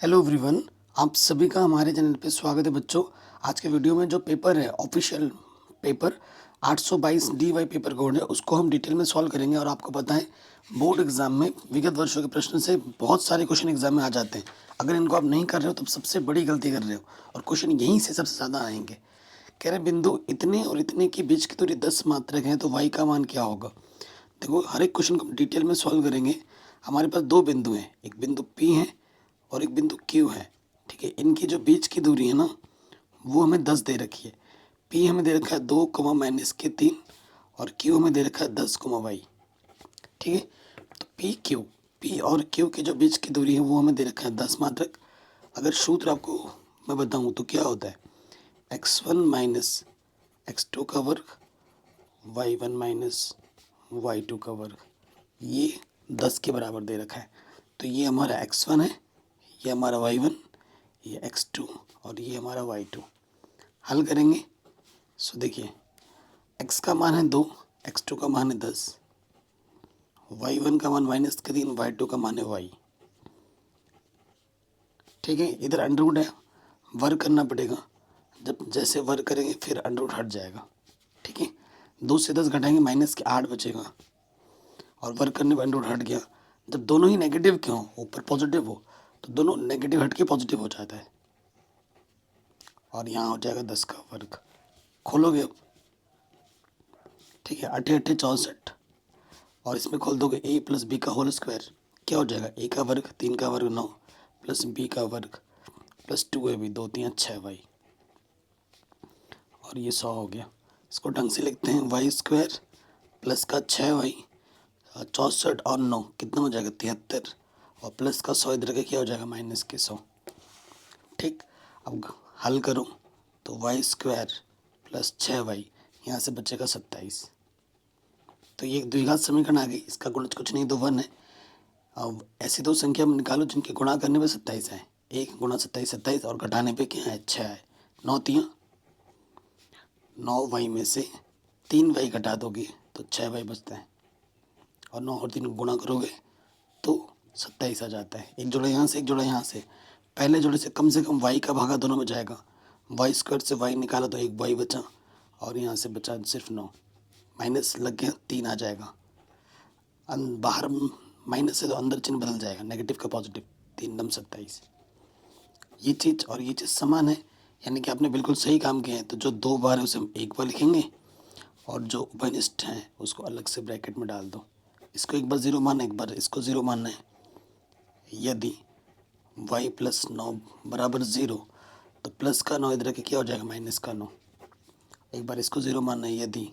Hello everyone, आप सभी का हमारे चैनल पे स्वागत है बच्चों। आज के वीडियो में जो पेपर है official paper 822 DY paper code है, उसको हम डिटेल में सॉल्व करेंगे। और आपको पता है बोर्ड एग्जाम में विगत वर्षों के प्रश्न से बहुत सारे क्वेश्चन एग्जाम में आ जाते हैं। अगर इनको आप नहीं कर रहे हो तब सबसे बड़ी गलती कर रहे हो, और क्वेश्चन यहीं से सबसे ज़्यादा आएंगे। कह रहे बिंदु इतने और इतने के बीच की दूरी 10 मात्रक है, तो y का मान क्या होगा। देखो, हर एक क्वेश्चन को हम डिटेल में सॉल्व करेंगे। हमारे पास दो बिंदु हैं, एक बिंदु P है और एक बिंदु Q है। ठीक है, इनकी जो बीच की दूरी है ना, वो हमें 10 दे रखी है। P हमें दे रखा है 2 -3 और Q हमें दे रखा है 10 y। ठीक है, तो P और Q की जो बीच की दूरी है वो हमें दे रखा है 10 मात्रक। अगर सूत्र आपको मैं बताऊं तो क्या होता है, x1 माइनस x2 का वर्ग, y1 माइनस y2 का वर्ग, ये 10 के बराबर दे रखा है। तो ये हमारा x1 है, ये हमारा y1, ये x2 और ये हमारा y2। हल करेंगे सो देखिए, x का मान है 2, x2 का मान है 10, y1 का मान -3, y2 का मान है y। ठीक है, इधर अंडर रूट है, वर्ग करना पड़ेगा। जब जैसे वर्ग करेंगे फिर अंडर रूट हट जाएगा। ठीक है, 2 से 10 घटाएंगे -8 बचेगा, और वर्क करने पर अंडर रूट हट गया। जब दोनों ही नेगेटिव क्यों हो, ऊपर पॉजिटिव हो, तो दोनों नेगेटिव हट के पॉजिटिव हो जाता है, और यहाँ हो जाएगा 10 का वर्ग। खोलोगे अब, ठीक है, 8 8 64, और इसमें खोल दोगे a प्लस बी का होल स्क्वायर। क्या हो जाएगा, a का वर्ग 3 का वर्ग 9 प्लस b का वर्ग प्लस 2ab 2 3 6y, और ये 100 हो गया। इसको ढंग से लिखते हैं, वाई स्क्वायर प्लस का 6y 64 और 9 कितना हो जाएगा 73, और प्लस का 100 इधर के क्या हो जाएगा -100। ठीक, अब हल करो तो वाई स्क्वायर प्लस 6y, यहाँ से बचेगा 27। तो ये एक द्विघात समीकरण आ गई, इसका गुणज कुछ नहीं तो 1 है। अब ऐसी दो संख्या में निकालो जिनके गुणा करने पे 27 है। 1 गुणा 27 27, और घटाने पे क्या है 6 है। 9 3 9y में से 3y घटा दोगे तो 6y बचता है, और 9 और 3 को गुणा करोगे तो 27 आ जाता है। एक जोड़ा यहाँ से, एक जोड़ा यहाँ से। पहले जोड़े से कम y का भागा दोनों में जाएगा। वाई स्क्वायर से y निकाला तो एक y बचा, और यहाँ से बचा सिर्फ 9, माइनस लग गया 3 आ जाएगा। बाहर माइनस से तो अंदर चिन्ह बदल जाएगा, नेगेटिव का पॉजिटिव, 3 दम 27। ये चीज़ और ये चीज़ समान है, यानी कि आपने बिल्कुल सही काम किया है। तो जो 2 बार है उसे हम 1 बार लिखेंगे, और जो उभयनिष्ठ है उसको अलग से ब्रैकेट में डाल दो। इसको एक बार 0 मानना, एक बार इसको 0 मानना है। यदि y प्लस 9 बराबर 0, तो प्लस का 9 इधर के क्या हो जाएगा माइनस का 9। एक बार इसको 0 मानना है। यदि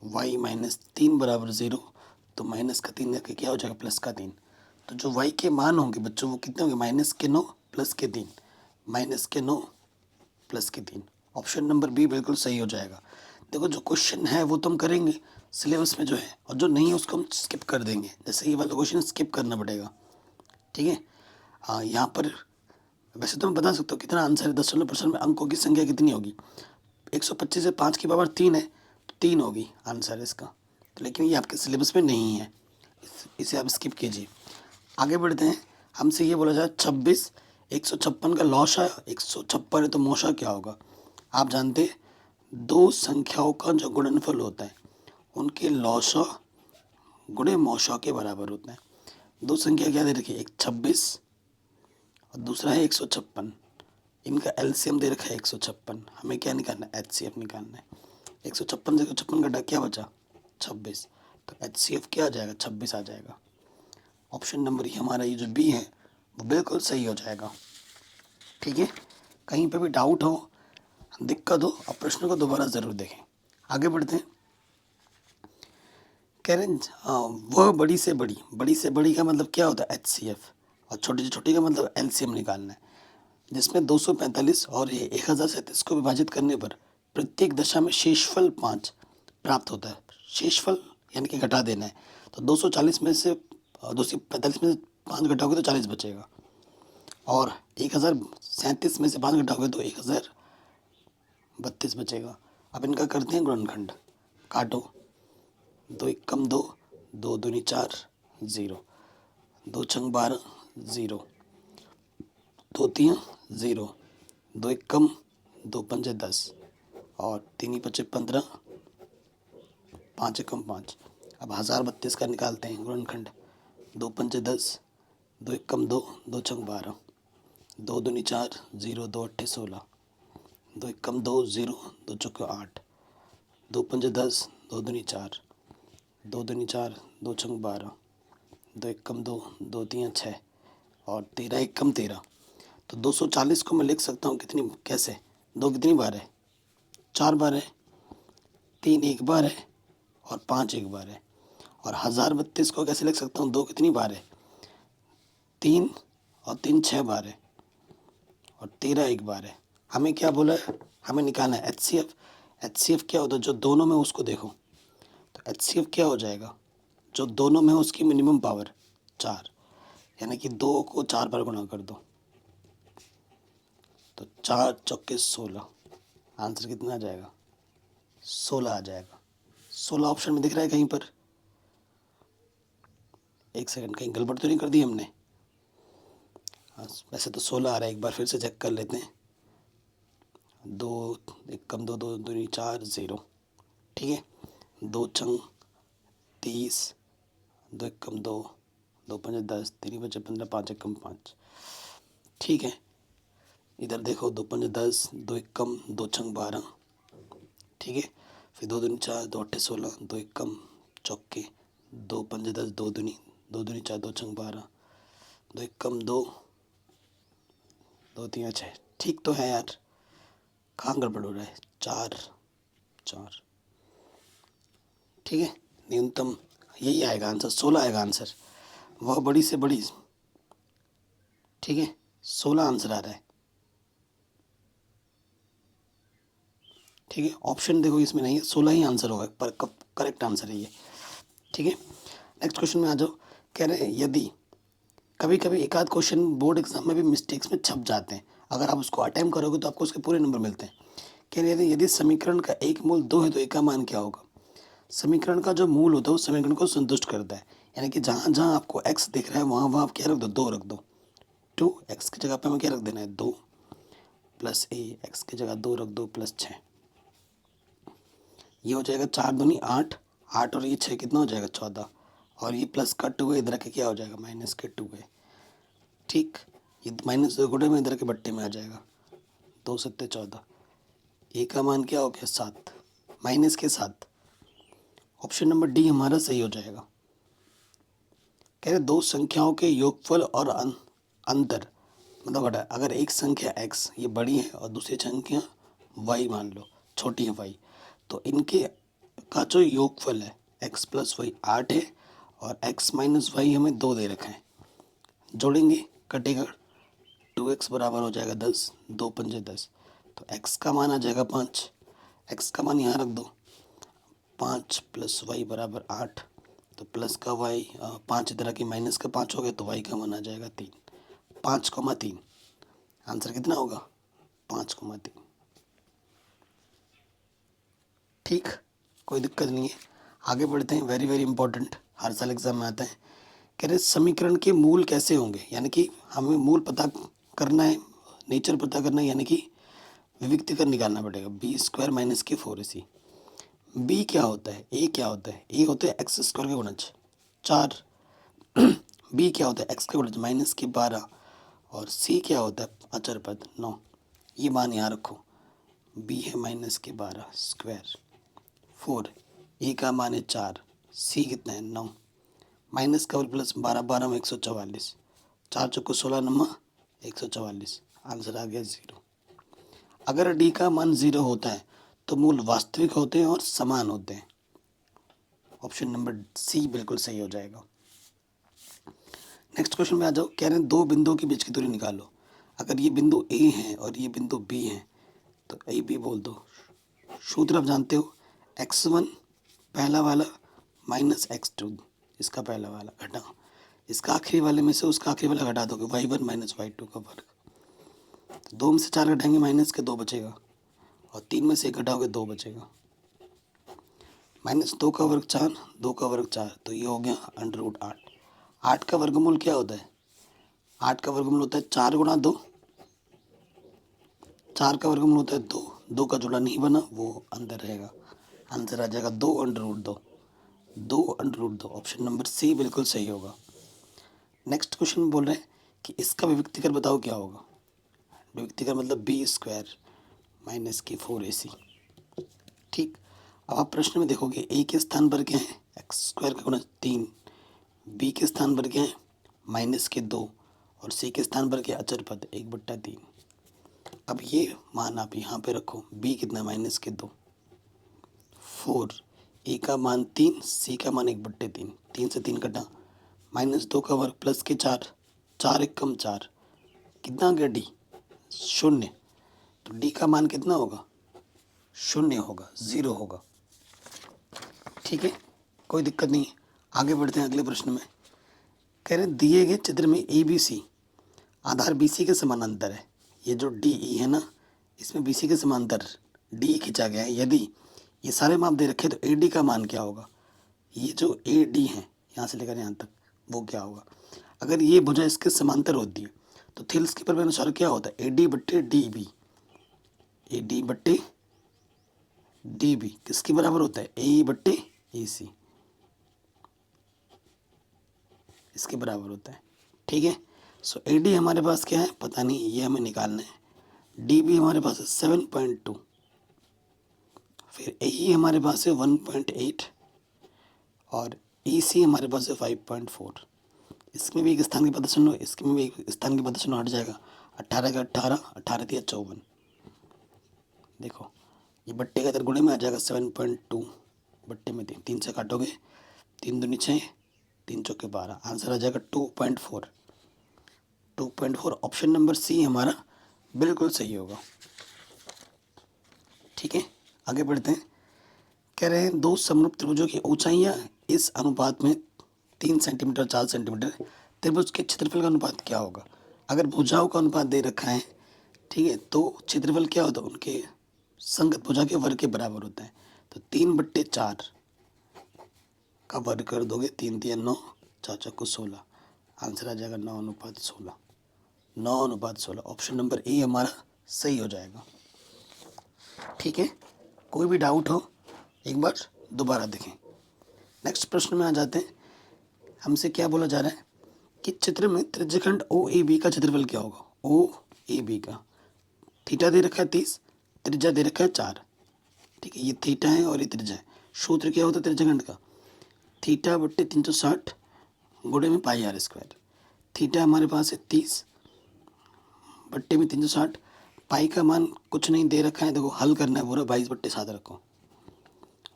y -3 बराबर 0, तो माइनस का 3 के क्या हो जाएगा प्लस का 3। तो जो y के मान होंगे बच्चों वो कितने होंगे, -9 प्लस के 3, -9 प्लस के 3। ऑप्शन नंबर बी बिल्कुल सही हो जाएगा। देखो, जो क्वेश्चन है वो तो हम करेंगे सिलेबस में जो है, और जो नहीं है उसको हम स्किप कर देंगे। जैसे ये वाला क्वेश्चन स्किप करना पड़ेगा। ठीक है, हाँ, यहाँ पर वैसे तो मैं बता सकता हूँ कितना आंसर है। 10% में अंकों की संख्या कितनी होगी, 125 से 5 की पावर 3 है, तो 3 होगी आंसर इसका। तो लेकिन ये आपके सिलेबस में नहीं है, इसे आप स्किप कीजिए। आगे बढ़ते हैं। हमसे ये बोला जाए 26 156 का लॉशा 156 है, तो मोशा क्या होगा। आप जानते हैं दो संख्याओं का जो गुणनफल होता है उनके लॉशा गुणे मौशा के बराबर होता है। दो संख्या क्या दे रखी है, एक 26 और दूसरा है 156। इनका एलसीएम दे रखा है 156। हमें क्या निकालना है, एचसीएफ निकालना है। 156 से 156 घटा क्या बचा 26, तो एचसीएफ क्या आ जाएगा 26 आ जाएगा। ऑप्शन नंबर ही हमारा ये जो बी है वो बिल्कुल सही हो जाएगा। ठीक है, कहीं पे भी डाउट हो, दिक्कत हो, आप प्रश्न को दोबारा ज़रूर देखें। आगे बढ़ते हैं। कह रहे हैं वह बड़ी से बड़ी का मतलब क्या होता है एचसीएफ, और छोटी से छोटी का मतलब एलसीएम निकालना है। जिसमें 245 और 1037 को विभाजित करने पर प्रत्येक दशा में शेषफल 5 प्राप्त होता है। शेषफल यानी कि घटा देना है। तो 240 में से 245 में से 5 घटाओगे तो 40 बचेगा, और 1037 में से 5 घटाओगे तो 1032 बचेगा। अब इनका करते हैं गुणनखंड। काटो, 2 एकम 2, 2 दूनी 4, 0, 2 छंग 12, 0, दो तियाँ 0, दो एकम 2 पंजे 10 और 3 ही 25 15, 5 एकम 5। अब 1032 का निकालते हैं गुणनखंड। 2 पंजे 10, 2 एकम 2, 2 छंग 12, 2 दूनी 4, 0 2 अट्ठे 16, 2 एकम 2 0, 2 चौके 8, 2 पंजे 10, 2 दूनी 4, 2 दूनी 4, 2 छंग 12, 2 एकम 2, 2 तियाँ 6 और 13 एकम 13। तो 240 को मैं लिख सकता हूँ कितनी, कैसे? 2 कितनी बार है? 4 बार है, 3 एक बार है और 5 एक बार है। और 1032 को कैसे लिख सकता हूँ? 2 कितनी बार है? 3 और 3 6 बार है और 13 एक बार है। हमें क्या बोला है? हमें निकालना है HCF। HCF क्या होता है? जो दोनों में उसको देखो। तो HCF क्या हो जाएगा? जो दोनों में उसकी मिनिमम पावर 4, यानी कि 2 को 4 बार गुणा कर दो तो 4 चौके 16। आंसर कितना आ जाएगा? 16 आ जाएगा। 16 ऑप्शन में दिख रहा है कहीं पर? एक सेकंड, कहीं गड़बड़ तो नहीं कर दी हमने? हाँ, वैसे तो 16 आ रहा है, एक बार फिर से चेक कर लेते हैं। 2 एकम 2, 2 दूनी 4 0, ठीक है। 2 छंग 30, 2 एकम 2, 2 पंजे 10, 3 बचे 15, 5 एकम 5, ठीक है। इधर देखो 2 पंजे 10, 2 एकम 2 छंग 12, ठीक है। फिर 2 दूनी 4, 2 अट्ठे 16, 2 एकम चौके, 2 पंजे 10, 2 दूनी 4, 2 छंग 12, 2 एकम 2, 2 तियाँ 6। ठीक तो है यार, कहाँ गड़बड़ हो रहा है? 4 4, ठीक है। न्यूनतम यही आएगा आंसर, 16 आएगा आंसर। वह बड़ी से बड़ी, ठीक है, 16 आंसर आ रहा है, ठीक है। ऑप्शन देखो इसमें नहीं है, 16 ही आंसर होगा, पर करेक्ट आंसर है ये, ठीक है। नेक्स्ट क्वेश्चन में आ जाओ। कह रहे हैं यदि कभी कभी एक आध क्वेश्चन बोर्ड एग्जाम में भी मिस्टेक्स में छप जाते हैं, अगर आप उसको अटेम्प्ट करोगे तो आपको उसके पूरे नंबर मिलते हैं। कह रहे हैं यदि समीकरण का एक मूल 2 है तो एक का मान क्या होगा? समीकरण का जो मूल होता है उस समीकरण को संतुष्ट करता है, यानी कि जहाँ जहाँ आपको x दिख रहा है वहाँ वहाँ आप क्या रख दो? 2 रख दो। 2 x की जगह पे हमें क्या रख देना है? 2 प्लस a, x की जगह 2 रख दो प्लस 6। ये हो जाएगा 4 दूनी 8, 8 और ये 6 कितना हो जाएगा? 14। और ये प्लस का 2 है, इधर के क्या हो जाएगा? माइनस के 2 है, ठीक। ये माइनस 2 गुणे में इधर के बट्टे में आ जाएगा, 2 सत्ते 14। ए का मान क्या हो गया? 7, माइनस के 7। ऑप्शन नंबर डी हमारा सही हो जाएगा। कह रहे दो संख्याओं के योगफल और अंतर मतलब घटा, अगर एक संख्या x ये बड़ी है और दूसरी संख्या y मान लो छोटी है y, तो इनके का जो योगफल है x प्लस वाई 8 है और x माइनस वाई हमें 2 दे रखा है। जोड़ेंगे, कटेगा, 2x बराबर हो जाएगा 10, 2 पंजे 10, तो x का मान आ जाएगा 5। x का मान यहाँ रख दो, 5 प्लस वाई बराबर 8, तो प्लस का वाई 5 इधर की माइनस का 5 हो गया, तो वाई का मान आ जाएगा 3, 5,3। आंसर कितना होगा? 5,3, ठीक, कोई दिक्कत नहीं है। आगे बढ़ते हैं, वेरी वेरी इंपॉर्टेंट, हर साल एग्जाम में आता है। कह रहे समीकरण के मूल कैसे होंगे, यानी कि हमें मूल पता करना है, नेचर पता करना है, यानी कि विविक्तिकर निकालना पड़ेगा। बी स्क्वायर माइनस के 4ac। बी क्या होता है? ए क्या होता है? ए होता है एक्स स्क्वायर के गुणज 4। बी क्या होता है? एक्स के गुणज माइनस के 12। और सी क्या होता है? अचर पद 9। ये मान यहाँ रखो, बी है माइनस के 12 स्क्वायर 4, ए का मान है 4, सी कितना है? 9, माइनस का प्लस 12, 12 में 144, 4 चौको 16 नमा 144, आंसर आ गया 0। अगर डी का मान 0 होता है तो मूल वास्तविक होते हैं और समान होते हैं। ऑप्शन नंबर सी बिल्कुल सही हो जाएगा। नेक्स्ट क्वेश्चन में आ जाओ। कह रहे हैं दो बिंदुओं के बीच की दूरी निकालो। अगर ये बिंदु ए है और ये बिंदु बी है तो ए बी बोल दो। सूत्र आप जानते हो, x1 पहला वाला माइनस x2 इसका पहला वाला घटा, इसका आखिरी वाले में से उसका आखिरी वाला घटा दोगे, y1 माइनस y2 का वर्ग। तो 2 में से 4 घटाएंगे माइनस के 2 बचेगा और 3 में से 1 घटाओगे 2 बचेगा। माइनस 2 का वर्ग 4, 2 का वर्ग 4, तो ये हो गया अंडर रूट 8। 8 का वर्गमूल क्या होता है? 8 का वर्गमूल होता है 4 गुणा 2 4 का वर्गमूल होता है 2, 2 का जोड़ा नहीं बना वो अंदर रहेगा, आंसर आ जाएगा 2 under root 2, 2 under root 2। Option number C बिल्कुल सही होगा। नेक्स्ट क्वेश्चन में बोल रहे हैं कि इसका विभक्तिकर बताओ क्या होगा। विभक्तिकर मतलब बी स्क्वायर माइनस की 4ac। ठीक, अब आप प्रश्न में देखोगे ए के स्थान पर क्या है, एक्स स्क्वायर का गुणा 3, बी के स्थान पर क्या है माइनस के 2, और सी के स्थान पर क्या अचर पद 1/3। अब ये मान आप यहाँ पे रखो, बी कितना माइनस के 2, 4, ए का मान 3, सी का मान 1/3, 3 से 3 कटा, माइनस 2 का वर्ग प्लस के 4, 4 एक कम 4, कितना आ गया डी 0। तो डी का मान कितना होगा 0 होगा, 0 होगा। ठीक है, कोई दिक्कत नहीं है। आगे बढ़ते हैं अगले प्रश्न में। कह रहे दिए गए चित्र में A B C Aadhaar B C के समानांतर है। ये जो डी ई है ना, इसमें बी सी के समांतर डी खींचा गया है। यदि ये सारे माप दे रखे तो ए डी का मान क्या होगा। ये जो ए डी है यहाँ से लेकर यहाँ तक वो क्या होगा। अगर ये भुजा इसके समांतर होती है तो थेल्स के अनुसार क्या होता है ए डी बट्टे डी बी, ए डी बट्टे डी बी किसके बराबर होता है ए बट्टे ए सी, इसके बराबर होता है। ठीक है, सो ए डी हमारे पास क्या है पता नहीं, ये हमें निकालना है। डी बी हमारे पास है 7.2, फिर ए ई हमारे पास है 1.8 और ई सी हमारे पास है 5.4। इसमें भी एक स्थान की पता सुन लो, इसमें भी एक स्थान की पता सुनो, हट जाएगा। 18 का 18, 18 दिया 54। देखो ये बट्टे का इधर गुणे में आ जाएगा 7.2 बट्टे में 3, 3 से काटोगे 3 दूनी 6, 3 चौके 12, आंसर आ जाएगा 2.4। 2.4 ऑप्शन नंबर सी हमारा बिल्कुल सही होगा। ठीक है, आगे बढ़ते हैं। कह रहे हैं दो समरूप त्रिभुजों की ऊंचाइयां इस अनुपात में 3 सेंटीमीटर 4 सेंटीमीटर, त्रिभुज के क्षेत्रफल का अनुपात क्या होगा। अगर भुजाओं का अनुपात दे रखा है, ठीक है, तो क्षेत्रफल क्या होता है उनके संगत भुजा के वर्ग के बराबर होता है। तो 3/4 का वर्ग कर दोगे, 3 3 9, 4 4 16, आंसर आ जाएगा 9:16, 9:16। ऑप्शन नंबर ए हमारा सही हो जाएगा। ठीक है, कोई भी डाउट हो एक बार दोबारा देखें। नेक्स्ट प्रश्न में आ जाते हैं। हमसे क्या बोला जा रहा है कि चित्र में त्रिज्यखंड ओ ए बी का क्षेत्रफल क्या होगा। ओ ए बी का थीटा दे रखा है 30, त्रिज्या दे रखा है 4। ठीक है, ये थीटा है और ये त्रिज्या है। सूत्र क्या होता है त्रिज्यखंड का, थीटा बट्टे 360 गुणे में पाई आर स्क्वायर। थीटा हमारे पास है 30 बट्टे में 360, पाई का मान कुछ नहीं दे रखा है, देखो हल करना है पूरा, 22/7 रखो,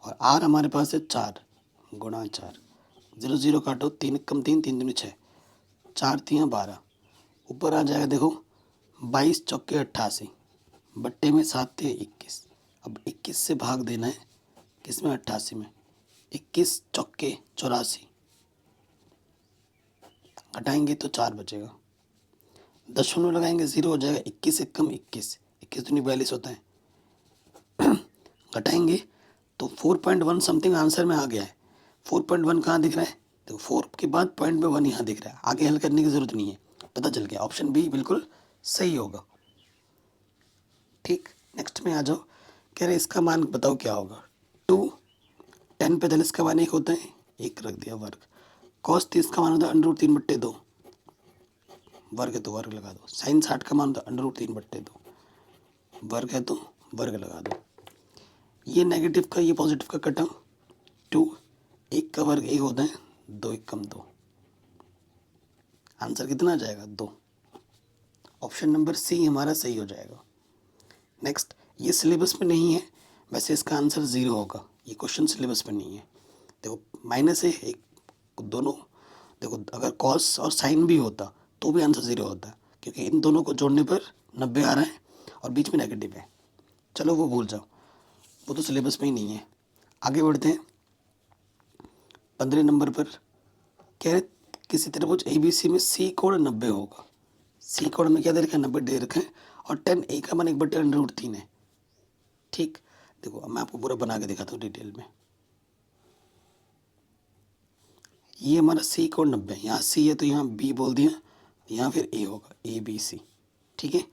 और आर हमारे पास है 4 गुणा 4, 0 0 काटो, 3 कम 3, 3 दूनी 6, 4 3 12, ऊपर आ जाएगा देखो 22 चौके 88 बट्टे में 7 थे 21। अब 21 से भाग देना है किस में 88 में, 21 चौके 84, घटाएंगे तो 4 बचेगा, दशमलव लगाएंगे 0 हो जाएगा, 21 एक कम 21, 21 दूनी 42 होता है। घटाएंगे तो 4.1 समथिंग आंसर में आ गया है। 4.1 कहाँ दिख रहा है, तो 4 के बाद पॉइंट में 1 यहाँ दिख रहा है, आगे हल करने की ज़रूरत नहीं है, पता चल गया। ऑप्शन बी बिल्कुल सही होगा। ठीक, नेक्स्ट में आ जाओ। कह रहे इसका मान बताओ क्या होगा। 2 10 पे 40 का मान 1 होता है, 1 रख दिया वर्ग। कॉस 30 का मान होता है √3/2, वर्ग है तो वर्ग लगा दो। साइन 60 का मान होता है √3/2, वर्ग है तो वर्ग लगा दो। ये नेगेटिव का ये पॉजिटिव का कटा 2, 1 का वर्ग 1 होता है, 2 1 कम 2, आंसर कितना आ जाएगा 2। ऑप्शन नंबर सी हमारा सही हो जाएगा। नेक्स्ट, ये सिलेबस में नहीं है, वैसे इसका आंसर 0 होगा, ये क्वेश्चन सिलेबस में नहीं है। देखो माइनस है एक, दोनों देखो, अगर कॉस और साइन भी होता तो भी आंसर 0 होता, क्योंकि इन दोनों को जोड़ने पर 90 आ रहा है और बीच में नेगेटिव है। चलो वो भूल जाओ, वो तो सिलेबस में ही नहीं है। आगे बढ़ते हैं 15 नंबर पर। कह रहे किसी त्रिभुज ABC में सी कोण 90 होगा। सी कोण में क्या दे रखा है 90 दे रखा है, और 10 a का मान 1/√3 है। ठीक, देखो मैं आपको पूरा बना के दिखाता हूँ डिटेल में। ये हमारा सी कोण 90, यहाँ सी है तो यहाँ बी बोल दिया, यहाँ फिर ए होगा ABC। ठीक है,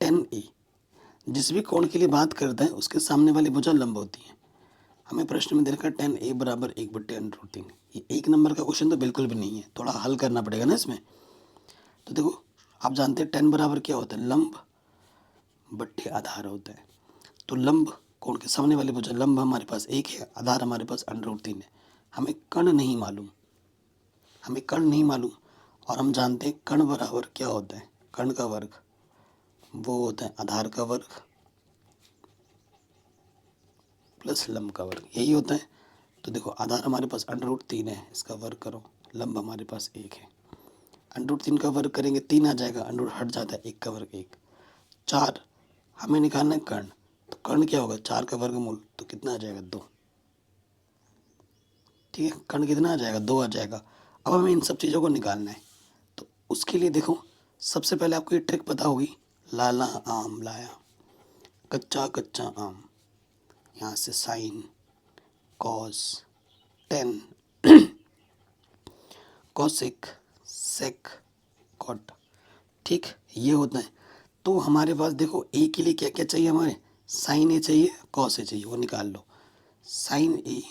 10a जिस भी कोण के लिए बात करते हैं उसके सामने वाली भुजा लंब होती है। हमें प्रश्न में दे रखा है tan a बराबर 1/√3। ये एक नंबर का क्वेश्चन तो बिल्कुल भी नहीं है, थोड़ा हल करना पड़ेगा ना इसमें। तो देखो आप जानते हैं tan बराबर क्या होता है, लंब बट्टे आधार होता है। तो लंब कोण के सामने वाली भुजा लंब हमारे पास 1 है, आधार हमारे पास √3 है। हमें कर्ण नहीं मालूम, हमें कर्ण नहीं मालूम और हम जानते हैं कर्ण बराबर क्या होता है, कर्ण का वर्ग वो होता है आधार का वर्ग प्लस लंब का वर्ग, यही होता है। तो देखो आधार हमारे पास √3 है, इसका वर्ग करो, लंब हमारे पास 1 है। √3 का वर्ग करेंगे 3 आ जाएगा, अंडर हट जाता है, 1 का वर्ग 1। 4 हमें निकालना है कर्ण, तो कर्ण क्या होगा, 4 का वर्गमूल, तो कितना आ जाएगा 2। ठीक है, कर्ण कितना आ जाएगा 2 आ जाएगा। अब हमें इन सब चीज़ों को निकालना है। तो उसके लिए देखो सबसे पहले आपको ये ट्रिक पता होगी, लाला आम लाया, कच्चा कच्चा आम, यहाँ से sine cos tan cosec sec cot, ठीक ये होता है। तो हमारे पास देखो ए के लिए क्या क्या चाहिए, हमारे साइन ए चाहिए, कॉस ए चाहिए, वो निकाल लो। साइन ए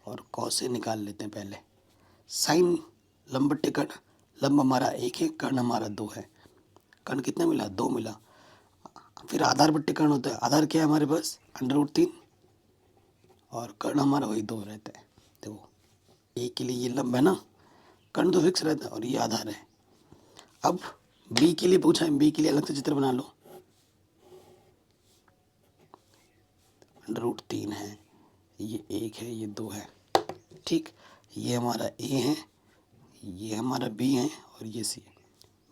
और कॉस ए निकाल लेते हैं पहले। साइन लंब बट्टे कर्ण, लंब हमारा 1 है, कर्ण हमारा 2 है। कर्ण कितना मिला, 2 मिला। फिर आधार बट्टे कर्ण होता है, आधार क्या है हमारे पास √3 और कर्ण हमारा वही 2 रहता है। देखो ए के लिए ये लंब है ना, कर्ण तो फिक्स रहता है और ये आधार है। अब बी के लिए पूछा है, बी के लिए अलग से चित्र बना लो। √3 है, ये 1 है, ये 2 है, ठीक। ये हमारा ए है, ये हमारा बी है और ये सी है।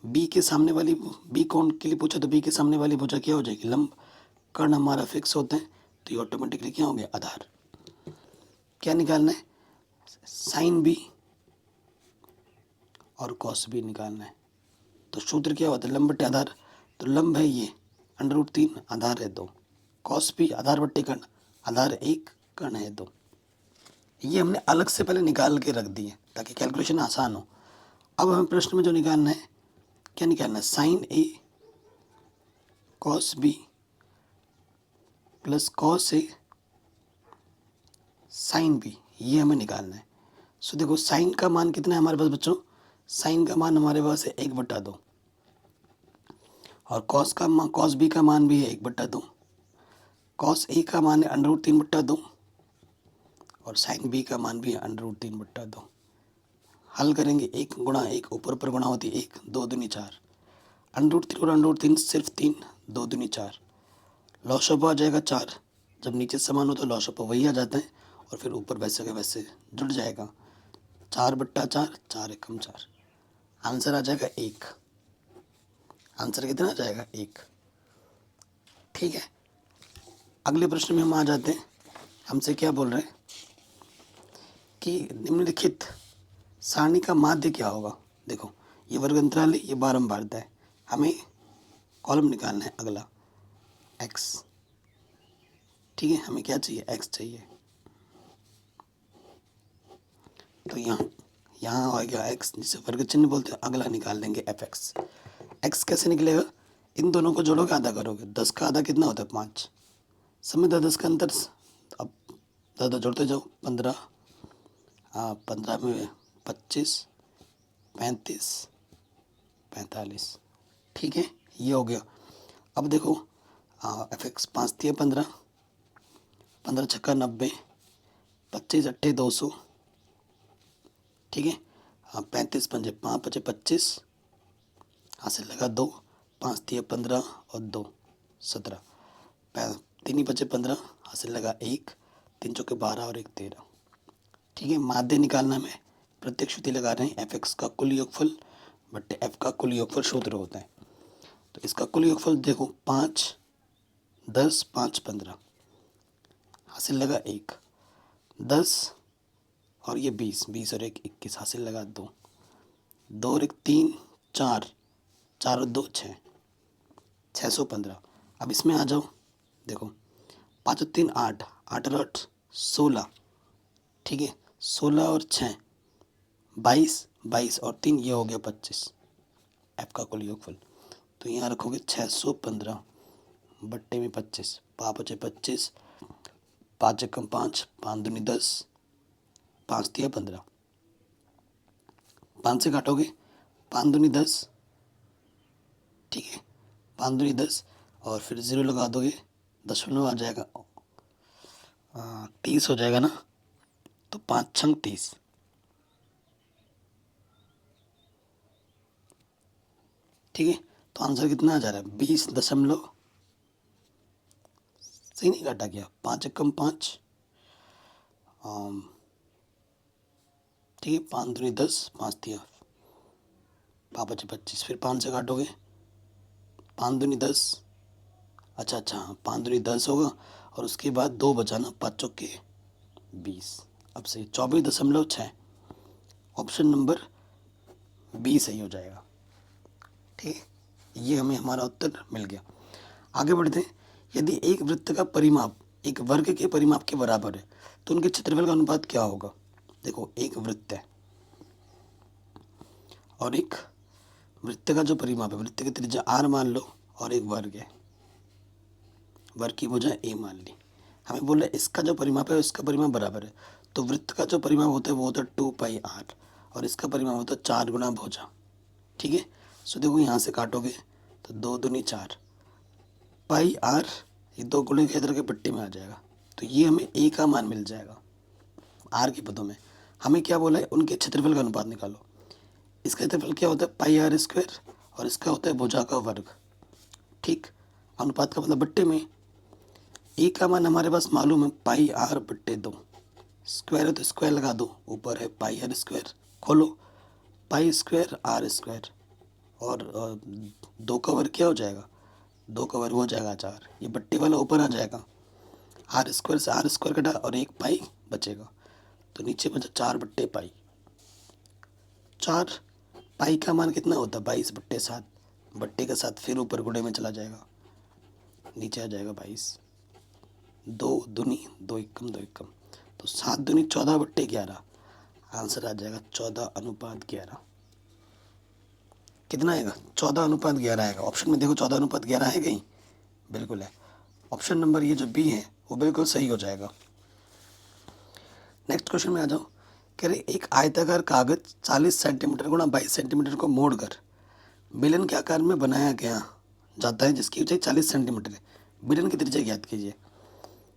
बी के सामने वाली, बी कौन के लिए पूछा तो बी के सामने वाली भुजा क्या हो जाएगी, लंब। कर्ण हमारा फिक्स होते हैं तो ये ऑटोमेटिकली क्या हो गया, आधार। क्या निकालना है, साइन बी और कॉस बी निकालना है। तो सूत्र क्या होता है, लंब बट्टे आधार। तो लंब है ये √3, आधार है 2, कॉस बी आधार बट्टे कर्ण, आधार 1, कर्ण है 2। ये हमने अलग से पहले निकाल के रख दिए ताकि कैलकुलेशन आसान हो। अब हमें प्रश्न में जो निकालना है, क्या निकालना है, sign A cos B plus cos A sine B, ये हमें निकालना है। सो देखो साइन का मान कितना है हमारे पास बच्चों, साइन का मान हमारे पास है 1/2 और कॉस बी का मान भी है 1/2, कॉस ए का मान है √3/2 और साइन बी का मान भी है √3/2। हल करेंगे, 1 गुणा 1 ऊपर ऊपर गुणा होती है 1, 2 दूनी 4, √3 और √3 सिर्फ 3, 2 दूनी 4, लॉशअप आ जाएगा 4। जब नीचे समान हो तो लॉशअप वही आ जाता है और फिर ऊपर वैसे का वैसे जुड़ जाएगा, 4/4, 4 एकम 4, आंसर आ जाएगा 1। आंसर कितना आ जाएगा, 1। ठीक है, अगले प्रश्न में हम आ जाते हैं। हमसे क्या बोल रहे हैं कि निम्नलिखित सारणी का माध्य क्या होगा। देखो ये वर्ग अंतराल है, ये बारंबारता है, हमें कॉलम निकालना है अगला x। ठीक है, हमें क्या चाहिए, x चाहिए। तो यहाँ हो गया x, जिसे वर्ग चिन्ह बोलते हैं, अगला निकाल देंगे fx। x कैसे निकलेगा, इन दोनों को जोड़ोगे आधा करोगे, 10 का आधा कितना होता है 5, समय 10 का अंतर, अब ज़्यादा जोड़ते जाओ, 15, 15 में 25, 35, 45, ठीक है ये हो गया। अब देखो fx 5 दिया 15, 15 छक्का 90, 25 अट्ठे 200, ठीक है। 35 पंजे 5 बचे 25, हासिल लगा 2, 5 दिया 15 और 2 17, 3 ही बचे 15, हासिल लगा 1, 3 चौके 12 और 1 13। ठीक है, माध्य निकालना में प्रत्येक श्रुति लगा रहे हैं, fx का कुल योगफल बट्टे f का कुल योगफल सूत्र होता है। तो इसका कुल योगफल देखो 5 10 5 15, हासिल लगा 1, 10 और ये 20, 20 और 1 21, हासिल लगा 2, 2 और 1 3, 4, 4 और 2 6, 615। अब इसमें आ जाओ, देखो 5 और 3 8, 8 और 8 16, ठीक है 16 और 6 22, 22 और 3 ये हो गया 25, एफ का कुल योगफल। तो यहाँ रखोगे 615 बट्टे में 25, 5 बचे 25, 5 एकम 5, 5 दूनी 10, 5 तिया 15, 5 से काटोगे 5 दूनी 10, ठीक है, 5 दूनी 10 और फिर 0 लगा दोगे, दशमलव आ जाएगा, 30 हो जाएगा ना, तो 5 छंग 30, ठीक है। तो आंसर कितना आ जा रहा है 20 दशमलव, सही नहीं काटा क्या, 5 एकम 5, ठीक है, 5 दूनी 10, 5 तिया 5 बचे 25, फिर 5 से काटोगे 5 दूनी 10, अच्छा हाँ, 5 दूनी 10 होगा और उसके बाद 2 बचा ना, 5 चौके 20, अब सही 24.6, ऑप्शन नंबर बी सही हो जाएगा, ठीक है। ये हमें हमारा उत्तर मिल गया। आगे बढ़ते हैं। यदि एक वृत्त का परिमाप एक वर्ग के परिमाप के बराबर है तो उनके क्षेत्रफल का अनुपात क्या होगा। देखो, एक वृत्त है और एक वृत्त का जो परिमाप है, वृत्त की त्रिज्या r मान लो और एक वर्ग है, वर्ग की भुजा a मान ली। हमें बोला इसका जो परिमाप है इसका परिमाप बराबर है, तो वृत्त का जो परिमाप होता है वो होता है 2πr और इसका परिमाप होता है 4 गुना भुजा, ठीक है। सो देखो यहाँ से काटोगे तो 2 दूनी 4, पाई आर ये 2 गुणे के इधर के पट्टी में आ जाएगा, तो ये हमें a का मान मिल जाएगा r के पदों में। हमें क्या बोला है, उनके क्षेत्रफल का अनुपात निकालो। इसका क्षेत्रफल क्या होता है पाई आर स्क्वायर और इसका होता है भुजा का वर्ग, ठीक। अनुपात का मतलब बट्टे में, ए का मान हमारे पास मालूम है पाई आर बट्टे 2, स्क्वायर है तो स्क्वायर लगा दो, ऊपर है पाई आर स्क्वायर, खोलो पाई स्क्वायर आर स्क्वायर और 2 का वर्ग क्या हो जाएगा, 2 का वर्ग हो जाएगा 4, ये बट्टे वाला ऊपर आ जाएगा, आर स्क्वायर से आर स्क्वायर कटा और एक पाई बचेगा, तो नीचे बचा 4 बट्टे पाई। 4 पाई का मान कितना होता है 22/7, बट्टे के साथ फिर ऊपर गुणे में चला जाएगा, नीचे आ जाएगा 22, 2 दूनी 2 एकम 2 एकम, तो 7 दूनी 14/11, आंसर आ जाएगा 14:11। कितना आएगा 14:11 आएगा। ऑप्शन में देखो 14:11 है कहीं, बिल्कुल है। ऑप्शन नंबर ये जो बी है वो बिल्कुल सही हो जाएगा। नेक्स्ट क्वेश्चन में आ जाओ। कह रहे एक आयताकार कागज 40 सेंटीमीटर गुणा 22 सेंटीमीटर को मोड़कर बेलन के आकार में बनाया गया जाता है जिसकी ऊंचाई 40 सेंटीमीटर है, बेलन की त्रिज्या ज्ञात कीजिए।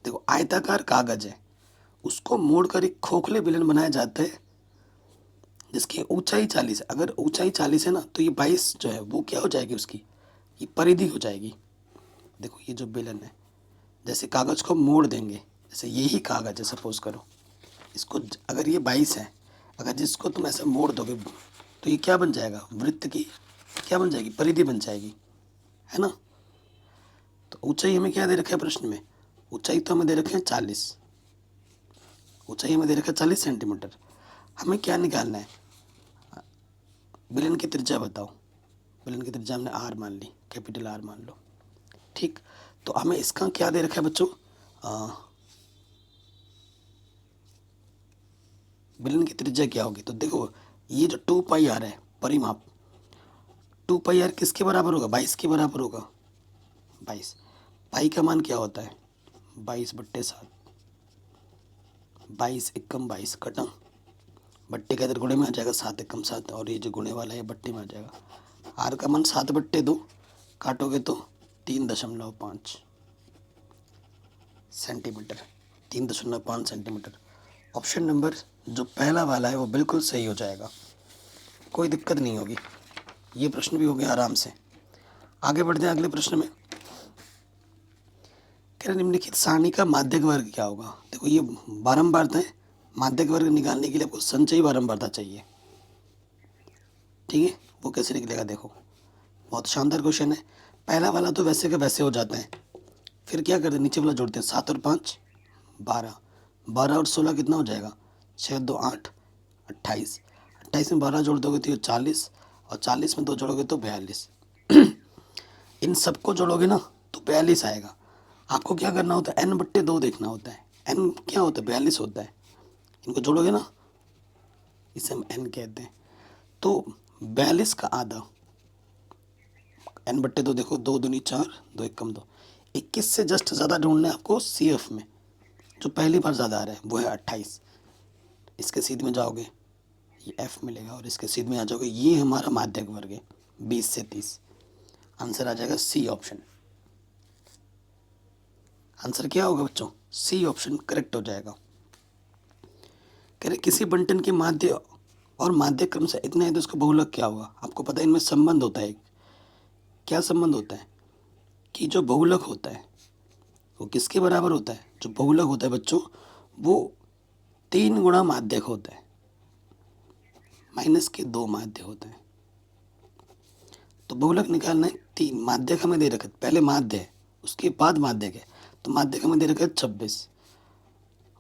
देखो, आयताकार कागज है उसको मोड़कर एक खोखले बेलन बनाया जाता है जिसकी ऊंचाई 40 है। अगर ऊंचाई 40 है ना तो ये 22 जो है वो क्या हो जाएगी, उसकी ये परिधि हो जाएगी। देखो, ये जो बेलन है, जैसे कागज को मोड़ देंगे, जैसे यही कागज है सपोज करो, इसको अगर ये 22 है, अगर जिसको तुम ऐसे मोड़ दोगे तो ये क्या बन जाएगा, वृत्त की क्या बन जाएगी, परिधि बन जाएगी, है ना। तो ऊंचाई हमें क्या दे रखा है प्रश्न में, ऊंचाई तो हमें दे रखे हैं 40, ऊंचाई हमें दे रखा है 40 सेंटीमीटर। हमें क्या निकालना है, बेलन की त्रिज्या बताओ। बेलन की त्रिज्या हमने आर मान ली, कैपिटल आर मान लो, ठीक। तो हमें इसका क्या दे रखा है बच्चों, बेलन की त्रिज्या क्या होगी। तो देखो, ये जो 2πr है परिमाप, 2πr किसके बराबर होगा, 22 के बराबर होगा। 22 पाई का मान क्या होता है 22/7, 22 एकम 22 कटा, बट्टे का इधर गुणे में आ जाएगा 7 एकम 7 और ये जो गुणे वाला है बट्टे में आ जाएगा। आर का मान 7/2, काटोगे तो 3.5 सेंटीमीटर, 3.5 सेंटीमीटर। ऑप्शन नंबर जो पहला वाला है वो बिल्कुल सही हो जाएगा, कोई दिक्कत नहीं होगी। ये प्रश्न भी हो गया आराम से। आगे बढ़ते हैं अगले प्रश्न में। कह रहे निम्नलिखित सारणी का माध्यक वर्ग क्या होगा। देखो, ये बारंबारता है, माध्यक वर्ग निकालने के लिए आपको संचयी बारंबारता चाहिए, ठीक है। वो कैसे निकलेगा, देखो बहुत शानदार क्वेश्चन है। पहला वाला तो वैसे का वैसे हो जाता है, फिर क्या करते हैं नीचे वाला जोड़ते हैं, 7 और 5 12, 12 और 16 कितना हो जाएगा, 6 2 8 28, 28 में 12 जोड़ दोगे तो ये 40 और 40 में 2 जोड़ोगे तो 42। इन सबको जोड़ोगे ना तो 42 आएगा। आपको क्या करना होता है, n/2 देखना होता है। n क्या होता है 42 होता है, इनको जोड़ोगे ना, इसे हम n कहते हैं। तो 42 का आधा n/2 देखो, 2 दूनी 4 2 एकम 2, 21 से जस्ट ज़्यादा ढूंढना है आपको सी एफ में, जो पहली बार ज़्यादा आ रहा है वो है 28। इसके सीध में जाओगे ये एफ मिलेगा और इसके सीध में आ जाओगे, ये हमारा माध्यक वर्ग है 20 से 30। आंसर आ जाएगा सी ऑप्शन। आंसर क्या होगा बच्चों? सी ऑप्शन करेक्ट हो जाएगा। कह रहे किसी बंटन के माध्य और माध्य क्रम से इतना है तो उसका बहुलक क्या होगा? आपको पता है इनमें संबंध होता है। क्या संबंध होता है कि जो बहुलक होता है वो किसके बराबर होता है? जो बहुलक होता है बच्चों वो 3 गुणा माध्यक होता है, माइनस के 2 माध्य होते हैं। तो बहुलक निकालना है 3। माध्यक हमें दे रखा है, पहले माध्य है उसके बाद माध्यक है, तो माध्यक हमें दे रखा है 26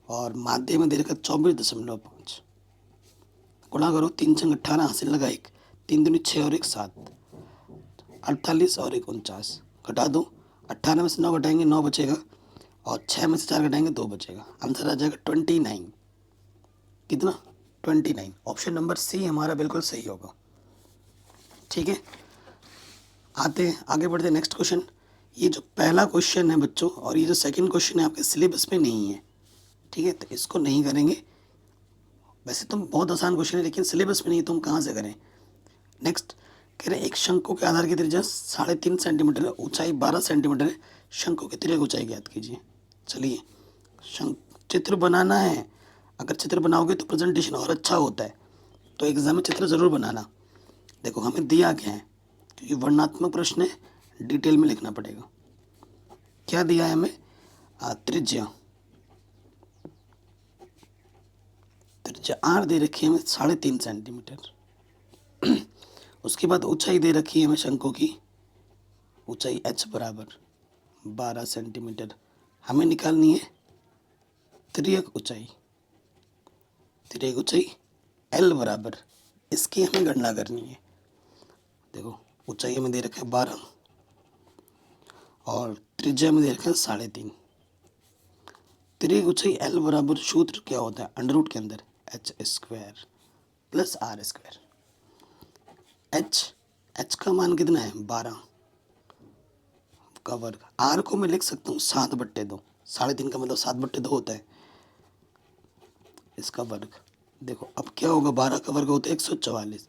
और माध्य में दे रखा है 24.5। गुणा करो, 3 छंग 18, हासिल लगा 1, 3 दूनी 6 और 1 7, 48 और 1 49। घटा दो, 18 में से 9 घटाएंगे 9 बचेगा और 6 में से 4 घटाएंगे 2 बचेगा। आंसर आ जाएगा 29। कितना? 29। ऑप्शन नंबर सी हमारा बिल्कुल सही होगा। ठीक है, आते हैं आगे बढ़ते हैं नेक्स्ट क्वेश्चन। ये जो पहला क्वेश्चन है बच्चों और ये जो सेकंड क्वेश्चन है आपके सिलेबस में नहीं है। ठीक है, तो इसको नहीं करेंगे। वैसे तो बहुत आसान क्वेश्चन है लेकिन सिलेबस में नहीं तो हम कहाँ से करें। नेक्स्ट कह रहे एक शंकु के आधार की त्रिज्या 3.5 सेंटीमीटर है, ऊंचाई 12 सेंटीमीटर है, शंकु की त्रिज्या ऊंचाई ज्ञात कीजिए। चलिए चित्र बनाना है। अगर चित्र बनाओगे तो प्रेजेंटेशन और अच्छा होता है, तो एग्जाम में चित्र ज़रूर बनाना। देखो हमें दिया क्या है, क्योंकि वर्णनात्मक प्रश्न है, डिटेल में लिखना पड़ेगा। क्या दिया है हमें? त्रिज्या आर दे रखी है हमें 3.5 सेंटीमीटर। उसके बाद ऊंचाई दे रखी है हमें शंकु की, ऊंचाई h बराबर 12 सेंटीमीटर। हमें निकालनी है तिर्यक ऊंचाई l बराबर, इसकी हमें गणना करनी है। देखो ऊंचाई हमें दे रखा है 12 और त्रिज्या में दे रखा है 3.5। तिर्यक ऊंचाई l बराबर सूत्र क्या होता है? अंडर रूट के अंदर h² प्लस r²। h का मान कितना है? 12 का वर्ग। r को मैं लिख सकता हूँ 7/2। 3.5 का मतलब 7/2 होता है, इसका वर्ग। देखो अब क्या होगा, 12 का वर्ग होता है 144,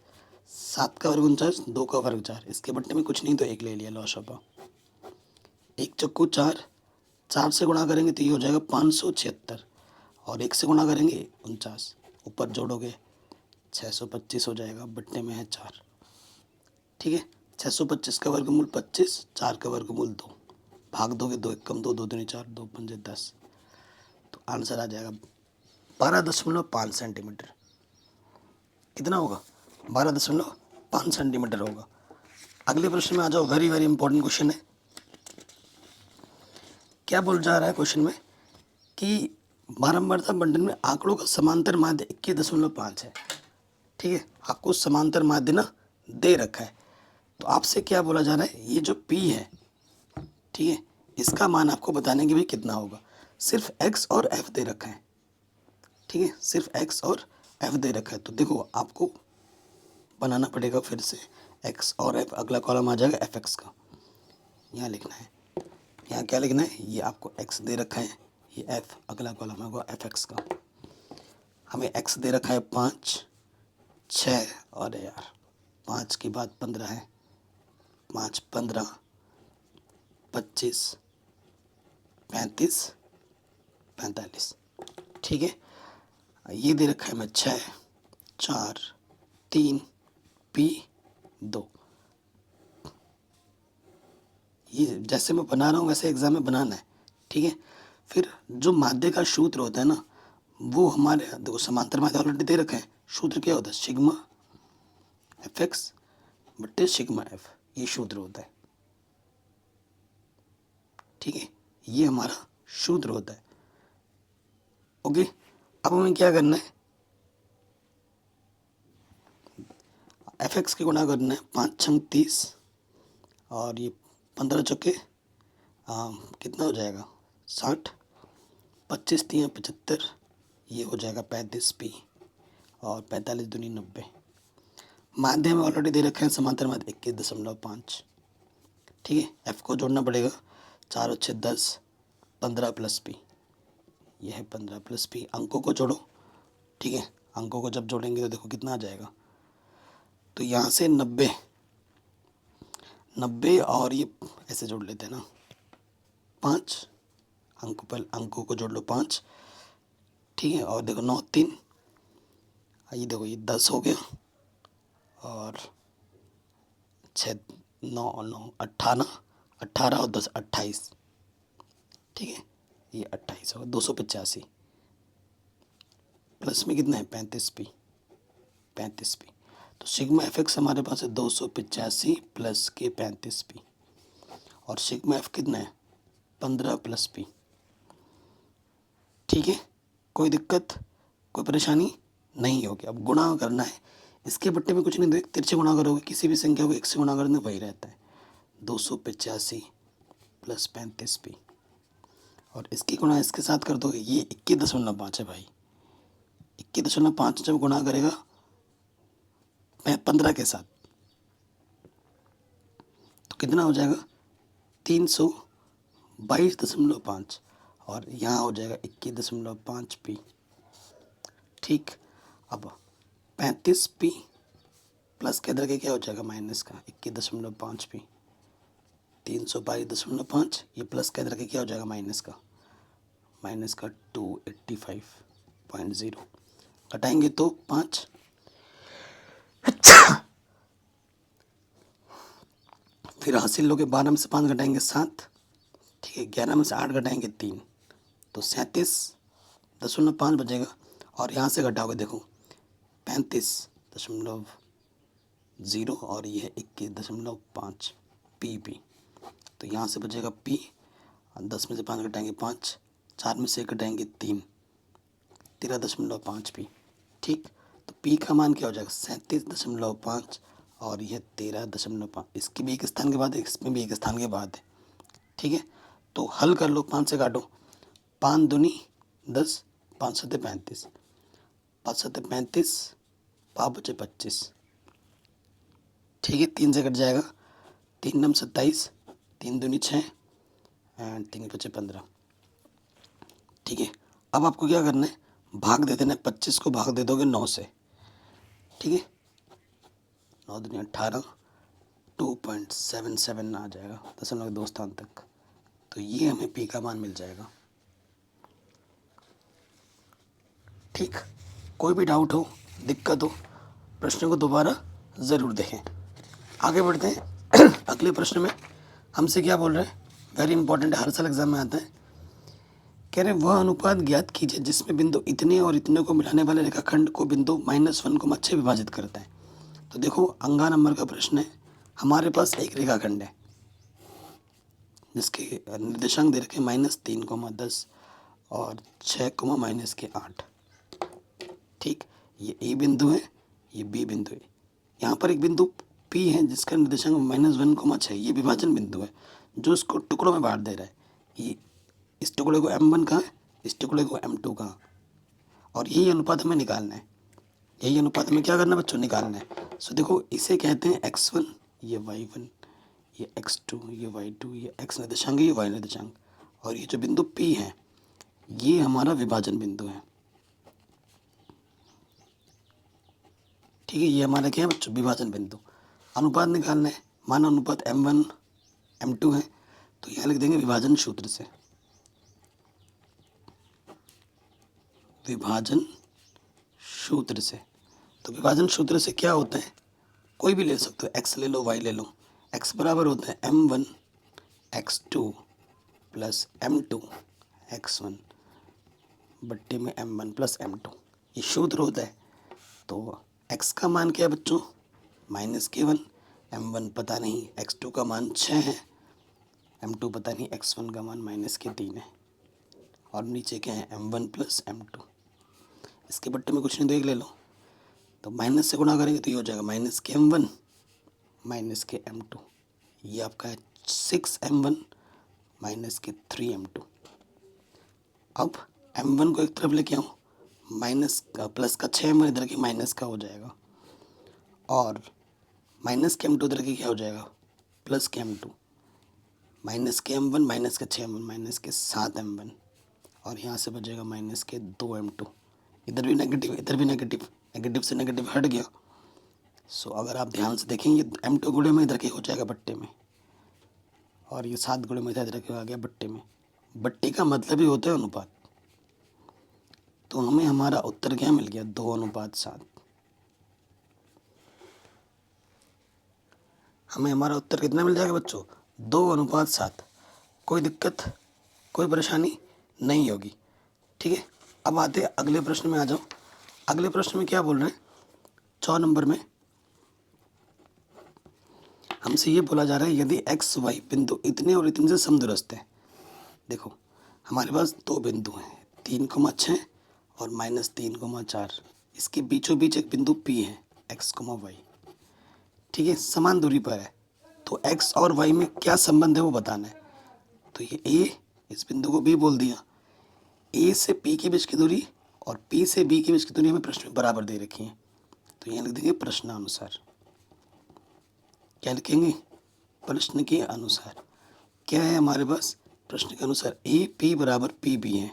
7 का वर्ग 49, 2 का वर्ग 4, इसके बट्टे में कुछ नहीं तो 1 ले लिया, लॉ छपा। 1 चक्कू 4, 4 से गुणा करेंगे तो ये हो जाएगा 576 और 1 से गुणा करेंगे 49, ऊपर जोड़ोगे 625 हो जाएगा, बट्टे में है 4। ठीक है, 625 का वर्गमूल 25, 4 का वर्गमूल 2, भाग दोगे 2 1 कम 2, 2 दूनी 4, 2 पंजे 10, तो आंसर आ जाएगा 12.5 सेंटीमीटर। कितना होगा? 12.5 सेंटीमीटर होगा। अगले प्रश्न में आ जाओ, वेरी वेरी इंपॉर्टेंट क्वेश्चन है। क्या बोल जा रहा है क्वेश्चन में कि बारंबारता बंटन में आंकड़ों का समांतर माध्य 21.5 है। ठीक है, आपको समांतर माध्य ना दे रखा है, तो आपसे क्या बोला जा रहा है, ये जो P है, ठीक है, इसका मान आपको बताने की भी कितना होगा। सिर्फ x और f दे रखा है। ठीक है, सिर्फ x और f दे रखा है, तो देखो आपको बनाना पड़ेगा फिर से x और f। अगला कॉलम आ जाएगा fx का, यहाँ लिखना है। यहाँ क्या लिखना है? ये आपको x दे रखा है, ये f, अगला कॉलम होगा fx का। हमें x दे रखा है 5, 6 और यार 5 के बाद 15 है, 5 15 25 35 45। ठीक है, ये दे रखा है हमें 6 4 3 P 2। ये जैसे मैं बना रहा हूँ वैसे एग्जाम में बनाना है। ठीक है, फिर जो माध्य का सूत्र होता है ना, वो हमारे देखो समांतर माध्य ऑलरेडी दे रखा है। सूत्र क्या होता है? सिग्मा fx बट्टे सिग्मा f, ये सूत्र होता है। ठीक है, ये हमारा सूत्र होता है। ओके, अब हमें क्या करना है? fx के गुणा करना है, 5 छंग 30 और ये 15 चौके कितना हो जाएगा? 60, 25 3 75, ये हो जाएगा 35 P और 45 दूनी 90। माध्य में ऑलरेडी दे रखे हैं समांतर माध्य 21.5। ठीक है, f को जोड़ना पड़ेगा, 4 और 6 10, 15 प्लस पी, यह है 15 प्लस पी। अंकों को जोड़ो, ठीक है, अंकों को जब जोड़ेंगे तो देखो कितना आ जाएगा। तो यहाँ से 90 और ये ऐसे जोड़ लेते हैं ना, 5 अंकों को जोड़ लो 5, ठीक है। और देखो 9 3, ये देखो ये 10 हो गया, और 6 9 9 18 और 10 28, ठीक है, ये 28 होगा। 285 प्लस में कितना है 35 पी। तो सिग्मा एफ एक्स हमारे पास है 285 प्लस के 35 पी, और सिग्मा एफ कितना है 15 प्लस पी, ठीक है। कोई दिक्कत, कोई परेशानी नहीं होगी। अब गुणा करना है, इसके बट्टे में कुछ नहीं, देख तिरछे गुणा करोगे, किसी भी संख्या को 1 से गुणा करने वही रहता है। 285 प्लस 35 पी, और इसकी गुणा इसके साथ कर दोगे, ये 21.5 है भाई। 21.5 जब गुणा करेगा 15 के साथ तो कितना हो जाएगा 322.5, और यहाँ हो जाएगा 21.5 पी, ठीक। अब 35 पी प्लस के अंदर के क्या हो जाएगा माइनस का 21.5 पी, 322.5, ये प्लस के अंदर के क्या हो जाएगा माइनस का 285.0, घटाएंगे तो 5, फिर हासिल लोगे 12 में से 5 घटाएंगे 7, ठीक है। 11 में से 8 घटाएंगे 3, तो 37.5 बचेगा। और यहाँ से घटाओगे देखो 35.0 और ये है 21.5 पी, तो यहाँ से बचेगा पी, 10 में से 5 घटाएंगे 5, 4 में से 1 घटाएंगे 3, 13.5 पी, ठीक। तो पी का मान क्या हो जाएगा 37.5, और यह 13.5, इसकी भी एक स्थान के बाद है, इसमें भी एक स्थान के बाद है, ठीक है। तो हल कर लो, 5 से काटो, 5 दूनी 10, 5 सत्ते 35, 5 सत्ते 35, 5 बचे 25, ठीक है। 3 से कट जाएगा, 3 नम 27, 3 दूनी 6 एंड 3 बचे 15, ठीक है। अब आपको क्या करना है, भाग दे देना है, 25 को भाग दे दोगे 9 से, ठीक है। 9 दूनी 18, 2.77 आ जाएगा 0.2 स्थान तक, तो ये हमें पी का मान मिल जाएगा, ठीक। कोई भी डाउट हो, दिक्कत हो, प्रश्न को दोबारा ज़रूर देखें। आगे बढ़ते हैं अगले प्रश्न में। हमसे क्या बोल रहे हैं, वेरी इंपॉर्टेंट, हर साल एग्जाम में आता है। कह रहे वह अनुपात ज्ञात कीजिए जिसमें बिंदु इतने और इतने को मिलाने वाले रेखाखंड को बिंदु -1,6 विभाजित करता है। तो देखो अंगा नंबर का प्रश्न है, हमारे पास एक रेखाखंड है जिसके निर्देशांक दे रखे -3, 10 और 6, -8, ठीक। ये ए बिंदु है, ये बी बिंदु है, यहाँ पर एक बिंदु पी है जिसका निर्देशांक -1, 6, ये विभाजन बिंदु है जो इसको टुकड़ों में बांट दे रहा है। ये इस टुकड़े को M1 कहा, इस टुकड़े को M2 कहा, और यही अनुपात हमें निकालना है। यही अनुपात हमें क्या करना है बच्चों, निकालना है। सो देखो इसे कहते हैं x1, ये y1, ये x2, ये y2, ये x निर्देशांक, ये y निर्देशांक, और ये जो बिंदु P है ये हमारा विभाजन बिंदु है, ठीक है। ये हमारा क्या है बच्चों, विभाजन बिंदु। अनुपात निकालना है, माना अनुपात M1 M2 है, तो यहाँ लिख देंगे विभाजन सूत्र से, विभाजन सूत्र से। तो विभाजन सूत्र से क्या होता है, कोई भी ले सकते हो, x ले लो, y ले लो। x बराबर होता है M1 x2 plus M2 x1 बट्टे में M1 प्लस M2, ये सूत्र होता है। तो x का मान क्या है बच्चों -k1, M1 पता नहीं, x2 का मान 6 है, M2 पता नहीं, x1 का मान -k3 है, और नीचे क्या है M1 प्लस M2। इसके बट्टे में कुछ नहीं, तो एक ले लो, तो माइनस से गुणा करेंगे तो ये हो जाएगा -km1 -km2, ये आपका है 6m1 -3m2। अब m1 को एक तरफ लेके आऊँ, माइनस का प्लस का 6m1 इधर के माइनस का हो जाएगा, और -km2 इधर के क्या हो जाएगा, +km2, -के m1 -के 6m1 -के 7m1 और यहाँ से बचेगा -के 2m2। इधर भी नेगेटिव, इधर भी नेगेटिव, नेगेटिव से नेगेटिव हट गया। सो अगर आप ध्यान से देखेंगे m2 गुणे में इधर के हो जाएगा बट्टे में, और ये 7 गुणे में इधर के आ गया बट्टे में। बट्टे का मतलब ही होता है अनुपात। तो हमें हमारा उत्तर क्या मिल गया, 2:7। हमें हमारा उत्तर कितना मिल जाएगा बच्चों, 2:7। कोई दिक्कत, कोई परेशानी नहीं होगी। ठीक है, अब आते हैं अगले प्रश्न में। आ जाओ, अगले प्रश्न में क्या बोल रहे हैं, 4 नंबर में हमसे ये बोला जा रहा है यदि एक्स वाई बिंदु इतने और इतने से समदूरस्थ है। देखो हमारे पास दो बिंदु हैं, 3,6 और -3,4। इसके बीचों बीच एक बिंदु P है, x, y। ठीक है, समान दूरी पर है। तो x और y में क्या संबंध है वो बताना है। तो ये A, इस बिंदु को B बोल दिया। A से P के बीच की दूरी और P से B के बीच की दूरी हमें प्रश्न में बराबर दे रखी है। तो यहाँ लिख देंगे प्रश्नानुसार। क्या लिखेंगे, प्रश्न के अनुसार। क्या है हमारे पास, प्रश्न के अनुसार ए पी बराबर पी बी है,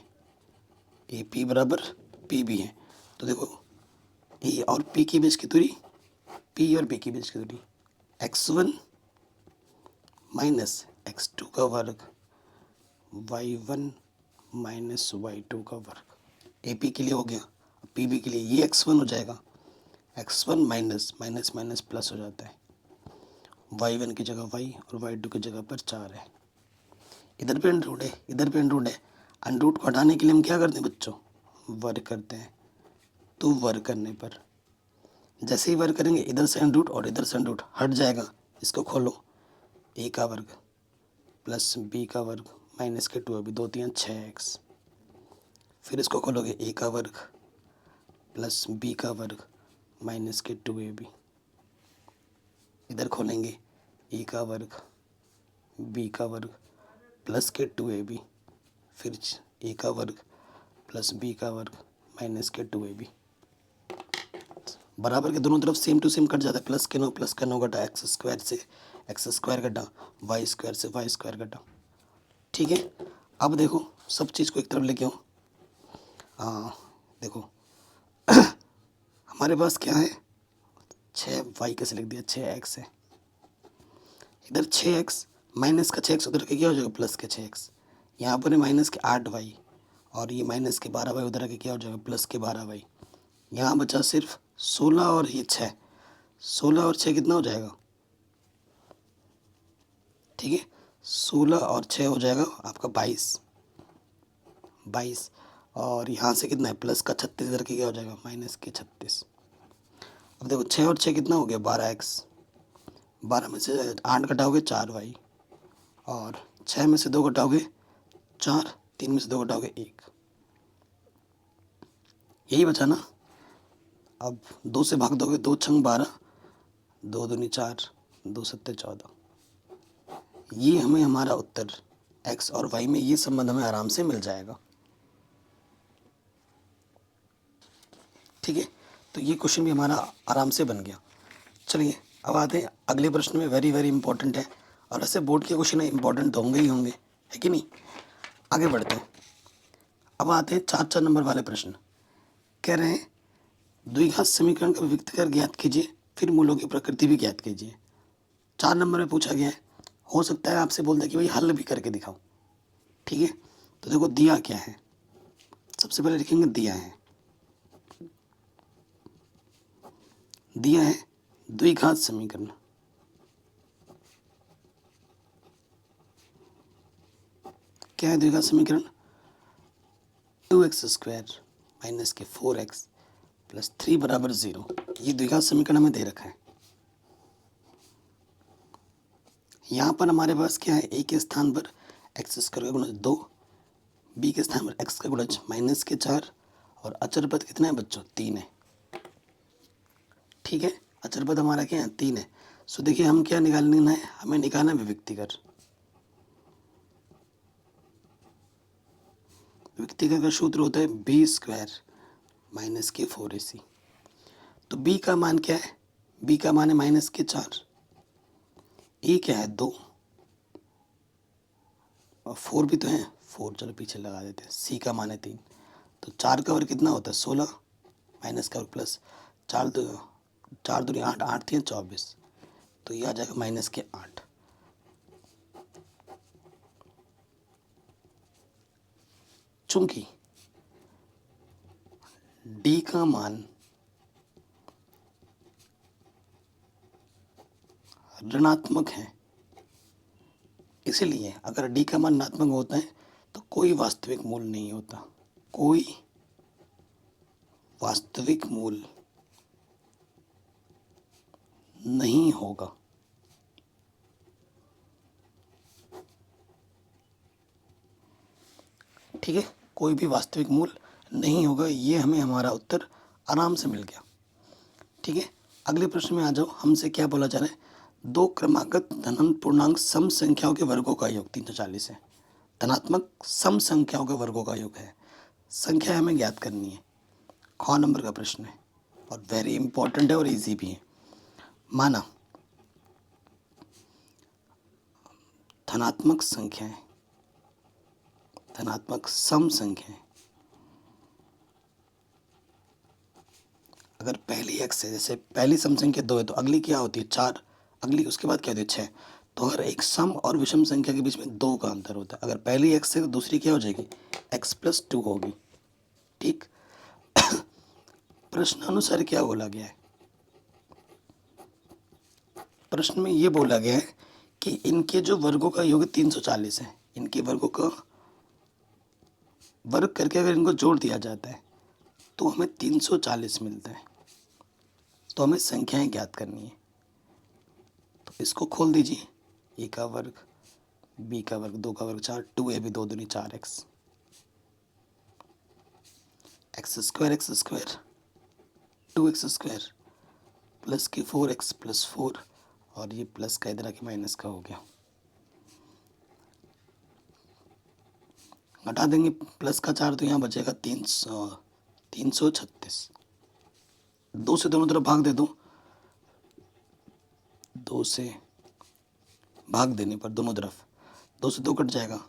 ए पी बराबर पी बी है। तो देखो ए और पी के बीच की दूरी, पी और बी के बीच की दूरी x1 माइनस x2 का वर्ग, y1 माइनस y2 का वर्ग। ए पी के लिए हो गया, पी बी के लिए ये x1 हो जाएगा, x1 minus minus minus plus हो जाता है, y1 की जगह y और y2 की जगह पर 4 है। इधर पे अंडर रूट है, इधर पे अंडर रूट है। अंडर रूट को हटाने के लिए हम क्या करते हैं बच्चों, वर्ग करते हैं। तो वर्ग करने पर जैसे ही वर्ग करेंगे इधर से अंडर रूट और इधर से अंडर रूट हट जाएगा। इसको खोलो, a का वर्ग प्लस b का वर्ग माइनस के 2 अभी 2 3 6x। फिर इसको खोलोगे a का वर्ग प्लस b का वर्ग माइनस के 2ab। इधर खोलेंगे a का वर्ग b का वर्ग प्लस के 2ab, फिर a का वर्ग प्लस b का वर्ग माइनस के 2ab। बराबर के दोनों तरफ सेम टू सेम कट जाता है। प्लस के 9 घटा एक्स स्क्वायर से एक्स स्क्वायर घटा, वाई स्क्वायर से वाई स्क्वायर घटा। ठीक है, अब देखो सब चीज़ को एक तरफ लेके आओ। हाँ देखो हमारे पास क्या है, 6y कैसे लिख दिया, 6x है। इधर 6x माइनस का 6x उधर के क्या हो जाएगा, प्लस के 6x। यहाँ पर है माइनस के 8y और ये माइनस के 12y उधर के क्या हो जाएगा, प्लस के 12y। यहाँ बचा सिर्फ 16 और ये 6। 16 और 6 कितना हो जाएगा, ठीक है, 16 और 6 हो जाएगा आपका 22। और यहाँ से कितना है, प्लस का 36 इधर के क्या हो जाएगा, माइनस के 36। अब देखो 6 और 6 कितना हो गया, 12x। 12 में से 8 घटाओगे 4y, और 6 में से 2 घटाओगे 4, 3 में से 2 घटाओगे 1। यही बचा ना। अब 2 से भाग दोगे, 2 छंग 12, 2 दूनी 4, 2 सत्ते 14। ये हमें हमारा उत्तर x और y में ये संबंध हमें आराम से मिल जाएगा। ठीक है, तो ये क्वेश्चन भी हमारा आराम से बन गया। चलिए अब आते हैं अगले प्रश्न में। वेरी वेरी इंपॉर्टेंट है, और ऐसे बोर्ड के क्वेश्चन इंपॉर्टेंट होंगे ही होंगे, है कि नहीं। आगे बढ़ते हैं। अब आते हैं 4 नंबर वाले प्रश्न। कह रहे हैं द्विघात समीकरण का विविक्तकर ज्ञात कीजिए, फिर मूलों की प्रकृति भी ज्ञात कीजिए। 4 नंबर में पूछा गया है। हो सकता है आपसे बोल दे कि भाई हल भी करके दिखाओ। ठीक है, तो देखो दिया क्या है, सबसे पहले लिखेंगे दिया है। दिया है द्विघात समीकरण। क्या है द्विघात समीकरण, 2x² माइनस के 4x प्लस 3 बराबर 0। ये द्विघात समीकरण हमें दे रखा है। यहाँ पर हमारे पास क्या है, a के स्थान पर x² का गुणज 2, b के स्थान पर x का गुणज माइनस के 4, और अचर पद कितना है बच्चों, 3 है। ठीक है, अचर पद हमारा क्या है, 3 है। सो देखिए हम क्या निकालना है, हमें निकालना है विविक्तिकर। विविक्तिकर का सूत्र होता है b² माइनस के 4ac। तो b का मान क्या है, b का मान है माइनस के 4, a क्या है 2, 4 भी तो है, 4 चलो पीछे लगा देते हैं, सी का मान है 3, तो 4 का वर्ग कितना होता है 16, माइनस का वर्ग प्लस 4 दो 4 दूनी 8, 8 3 24, तो ये आ जाएगा माइनस के 8। चूंकि डी का मान ऋणात्मक है, इसलिए अगर डी का मान ऋणात्मक होता है तो कोई वास्तविक मूल नहीं होता, कोई वास्तविक मूल नहीं होगा। ठीक है, कोई भी वास्तविक मूल नहीं होगा, ये हमें हमारा उत्तर आराम से मिल गया। ठीक है, अगले प्रश्न में आ जाओ। हमसे क्या बोला जा रहा है, दो क्रमागत धनात्मक पूर्णांक सम संख्याओं के वर्गों का योग 340 है। धनात्मक सम संख्याओं के वर्गों का योग है, संख्या हमें ज्ञात करनी है। ख नंबर का प्रश्न है और वेरी इंपॉर्टेंट है और इजी भी है। माना धनात्मक संख्याएं, धनात्मक सम संख्याएं, अगर पहली x है, जैसे पहली सम संख्या 2 है तो अगली क्या होती है 4, अगली उसके बाद क्या होती है 6, तो हर एक सम और विषम संख्या के बीच में 2 का अंतर होता है। अगर पहली x है तो दूसरी क्या हो जाएगी x प्लस 2 होगी। ठीक, प्रश्नानुसार क्या बोला गया है, प्रश्न में ये बोला गया है कि इनके जो वर्गों का योग 340 है, इनके वर्गों का वर्ग करके अगर इनको जोड़ दिया जाता है तो हमें 340 मिलता है। तो हमें संख्याएं ज्ञात करनी है, तो इसको खोल दीजिए, ए का वर्ग, बी का वर्ग, 2 का वर्ग 4, 2a भी 2 दूनी 4x, x square 2x square plus के 4x प्लस 4, और ये प्लस का इधर आके माइनस का हो गया, घटा देंगे प्लस का 4 तो यहाँ बचेगा 336। 2 से दोनों तरफ भाग दे दो, 2 से भाग देने पर दोनों तरफ 2 से 2 कट जाएगा,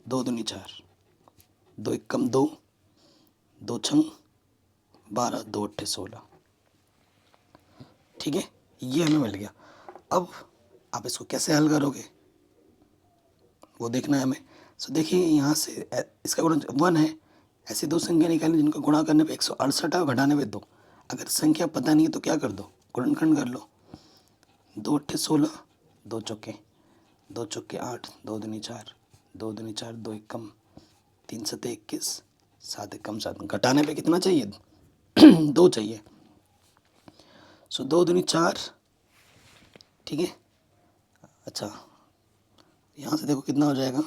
2 दूनी 4, 2 एक कम 2, 2 छंग 12, 2 अट्ठे 16। ठीक है, ये हमें मिल गया। अब आप इसको कैसे हल करोगे वो देखना है हमें। सो देखिए यहाँ से इसका गुणन 1 है, ऐसी दो संख्या निकालें जिनका गुणा करने पे 168 है और घटाने पे 2। अगर संख्या पता नहीं है तो क्या कर दो, गुणनखंड कर लो, 2 अट्ठे 16, 2 चौके 8, 2 दूनी 4, 2 दूनी 4, 2 एक कम 3 सते 21, 7 एक कम 7, घटाने पे कितना चाहिए 2 चाहिए। सो 2 दूनी 4, ठीक है। अच्छा यहाँ से देखो कितना हो जाएगा,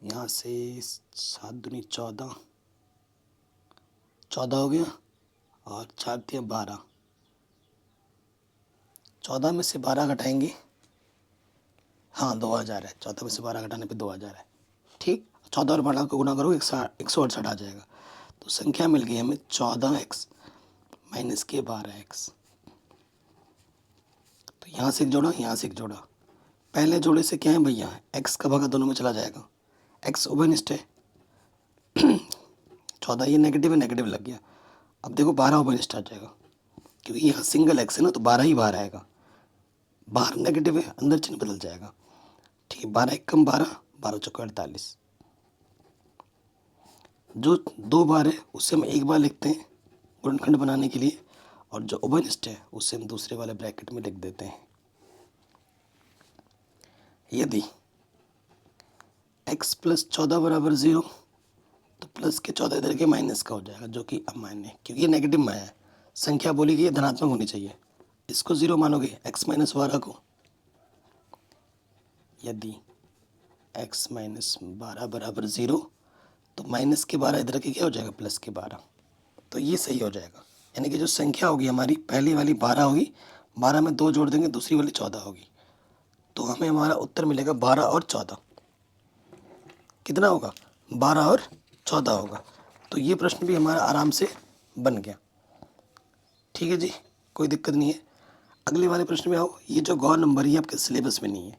यहाँ से 7 दूनी 14, 14 हो गया, और 4 दिया 12, 14 में से 12 घटाएंगे, हाँ 2000 है, 14 में से 12 घटाने पे 2000 है। ठीक, 14 और 12 को गुना करो 168 आ जाएगा। तो संख्या मिल गई हमें 14x माइनस के 12x। तो यहाँ से एक जोड़ा, यहाँ से एक जोड़ा, पहले जोड़े से क्या है भैया, x का भागा दोनों में चला जाएगा, x उभयनिष्ठ है 14 ये नेगेटिव है, नेगेटिव लग गया। अब देखो 12 उभयनिष्ठ आ जाएगा, क्योंकि यहाँ सिंगल x है ना, तो 12 ही बाहर आएगा, बाहर नेगेटिव है, अंदर चिन्ह बदल जाएगा। ठीक है, 12 एक कम 12, 12 चौके 48। जो 2 बार है उससे हम एक बार लिखते हैं गुणनखंड बनाने के लिए, और जो उभयनिष्ठ है उससे हम दूसरे वाले ब्रैकेट में लिख देते हैं। यदि x प्लस 14 बराबर 0, तो प्लस के 14 इधर के माइनस का हो जाएगा, जो कि अमान्य है क्योंकि ये नेगेटिव में है। संख्या बोली गई है धनात्मक होनी चाहिए, इसको 0 मानोगे x माइनस 12 को। यदि x माइनस 12 बराबर 0, तो माइनस के 12 इधर के क्या हो जाएगा प्लस के 12, तो ये सही हो जाएगा। यानी कि जो संख्या होगी हमारी पहली वाली 12 होगी, 12 में 2 जोड़ देंगे, दूसरी वाली 14 होगी, तो हमें हमारा उत्तर मिलेगा 12 और 14। कितना होगा 12 और 14 होगा। तो ये प्रश्न भी हमारा आराम से बन गया। ठीक है जी, कोई दिक्कत नहीं है। अगले वाले प्रश्न में आओ। ये जो गौर नंबर ये आपके सिलेबस में नहीं है,